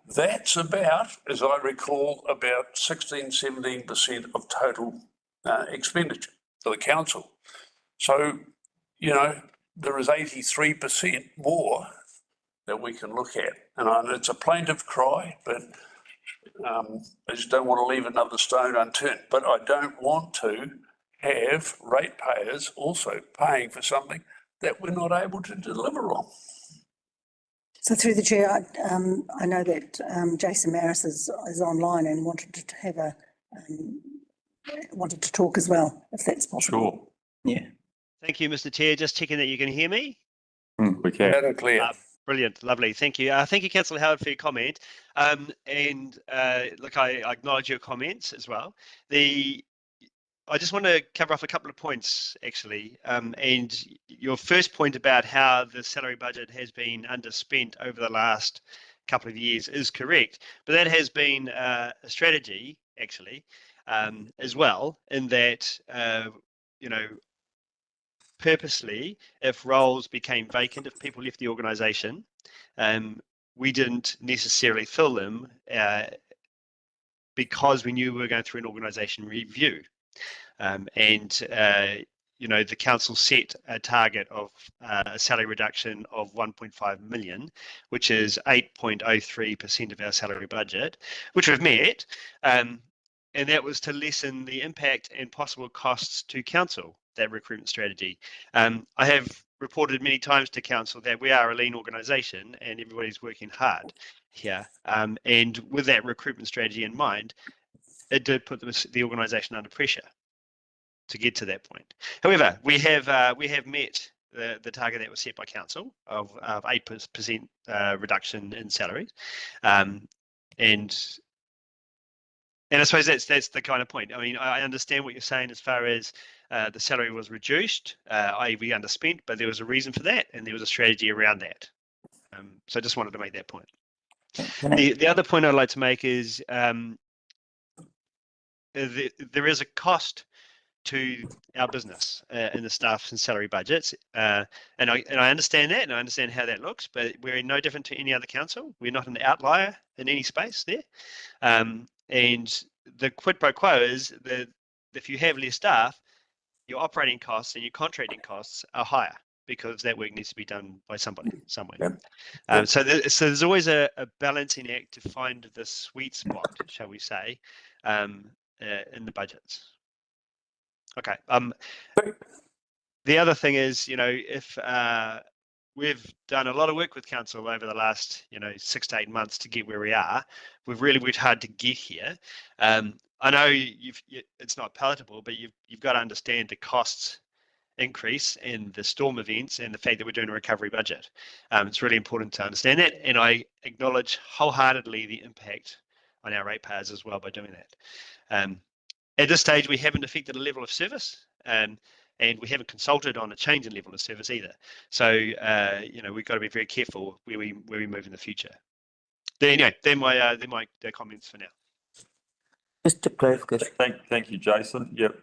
that's about, as I recall, about 16-17% of total expenditure for the council. So, there is 83% more that we can look at. And it's a plaintive cry, but I just don't want to leave another stone unturned. But I don't want to have ratepayers also paying for something that we're not able to deliver on. So through the chair, I know that Jason Maris is online and wanted to have wanted to talk as well, if that's possible. Sure. Yeah. Thank you, Mr. Chair. Just checking that you can hear me. We can. Loud and clear. Brilliant, lovely. Thank you. Thank you, Councillor Howard, for your comment. Look, I acknowledge your comments as well. I just want to cover off a couple of points, actually. And your first point about how the salary budget has been underspent over the last couple of years is correct. But that has been a strategy, actually, as well, in that, purposely, if roles became vacant, if people left the organisation, we didn't necessarily fill them because we knew we were going through an organisation review. The council set a target of a salary reduction of 1.5 million, which is 8.03% of our salary budget, which we've met. And that was to lessen the impact and possible costs to council, that recruitment strategy. I have reported many times to council that we are a lean organisation and everybody's working hard here. And with that recruitment strategy in mind, it did put the organisation under pressure to get to that point. However, we have met the target that was set by council of 8% reduction in salaries, and I suppose that's the kind of point. I mean, I understand what you're saying as far as the salary was reduced, i.e. we underspent, but there was a reason for that, and there was a strategy around that. So I just wanted to make that point. The other point I'd like to make is there is a cost to our business in the staff and salary budgets, and I understand that, and I understand how that looks, but we're no different to any other council. We're not an outlier in any space there, and the quid pro quo is that if you have less staff, your operating costs and your contracting costs are higher because that work needs to be done by somebody somewhere. Yep. So there's always a balancing act to find the sweet spot, shall we say, in the budgets. Okay. The other thing is, if we've done a lot of work with council over the last, 6 to 8 months to get where we are. We've really worked hard to get here. I know it's not palatable, but you've got to understand the costs increase and the storm events and the fact that we're doing a recovery budget. It's really important to understand that, and I acknowledge wholeheartedly the impact on our ratepayers as well by doing that. At this stage, we haven't affected a level of service, and we haven't consulted on a change in level of service either. So, we've got to be very careful where we move in the future. They're my comments for now. Just a clarification, Thank you, Jason. Yep,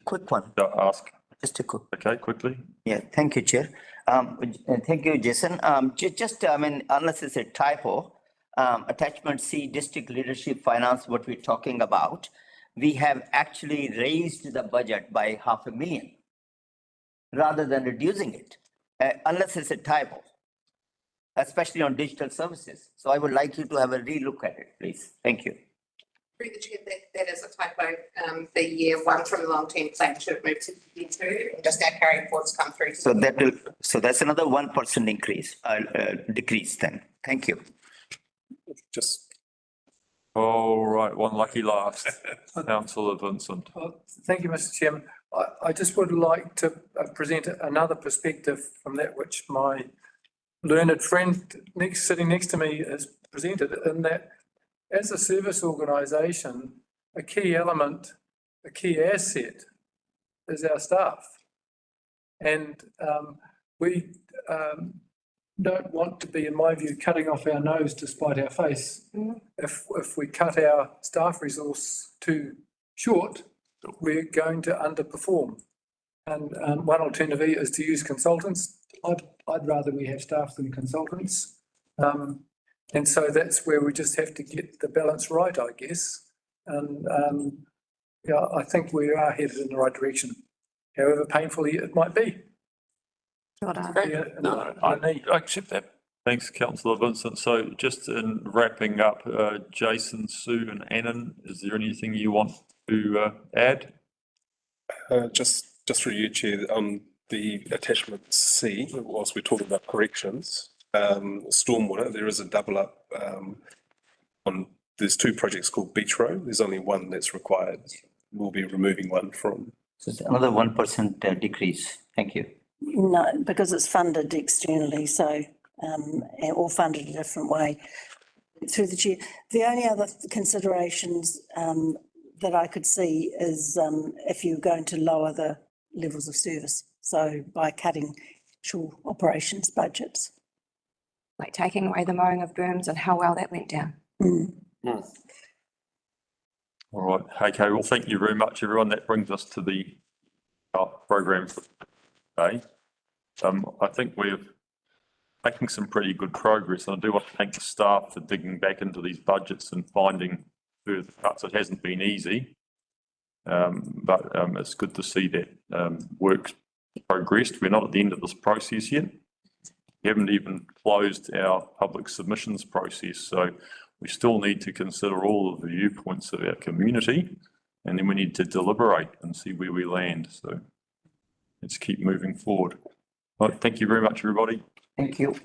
quick one, ask, just a quick. okay, quickly. Yeah, thank you, Chair. And thank you, Jason. Just, I mean, unless it's a typo, attachment C, district leadership finance, what we're talking about, we have actually raised the budget by $500,000 rather than reducing it, unless it's a typo, especially on digital services. So I would like you to have a relook at it, please. Thank you. Through the chair, that is a typo. The year one from the long-term plan should have moved to year two, and just our carry forwards come through. So that will, so that's another 1% increase, decrease then. Thank you. Just All right, one lucky last. Councillor Vincent. Thank you, Mr. Chairman. I just would like to present another perspective from that which my learned friend sitting next to me has presented, in that as a service organisation, a key element, a key asset is our staff. And we don't want to be, in my view, cutting off our nose to spite our face. If we cut our staff resource too short, we're going to underperform. And one alternative is to use consultants. I'd rather we have staff than consultants. And so that's where we just have to get the balance right, I guess. And yeah, I think we are headed in the right direction, however painfully it might be. No, I accept that. Thanks, Councillor Vincent. So just in wrapping up, Jason, Sue and Annan, is there anything you want to add? just for you, Chair, on the attachment C, whilst we're talking about corrections, stormwater, there is a double up on, there's two projects called Beach Road. There's only one that's required. We'll be removing one from. So it's another 1% decrease. Thank you. No, because it's funded externally, so, or funded a different way. Through the chair, the only other considerations that I could see is if you're going to lower the levels of service, so by cutting actual operations budgets. Like taking away the mowing of berms and how well that went down. All right, okay, well, thank you very much, everyone. That brings us to the program for today. I think we're making some pretty good progress, and I do want to thank the staff for digging back into these budgets and finding further cuts. It hasn't been easy, but it's good to see that work's progressed. We're not at the end of this process yet. We haven't even closed our public submissions process, so we still need to consider all of the viewpoints of our community, and then we need to deliberate and see where we land. So let's keep moving forward. Well, thank you very much, everybody. Thank you.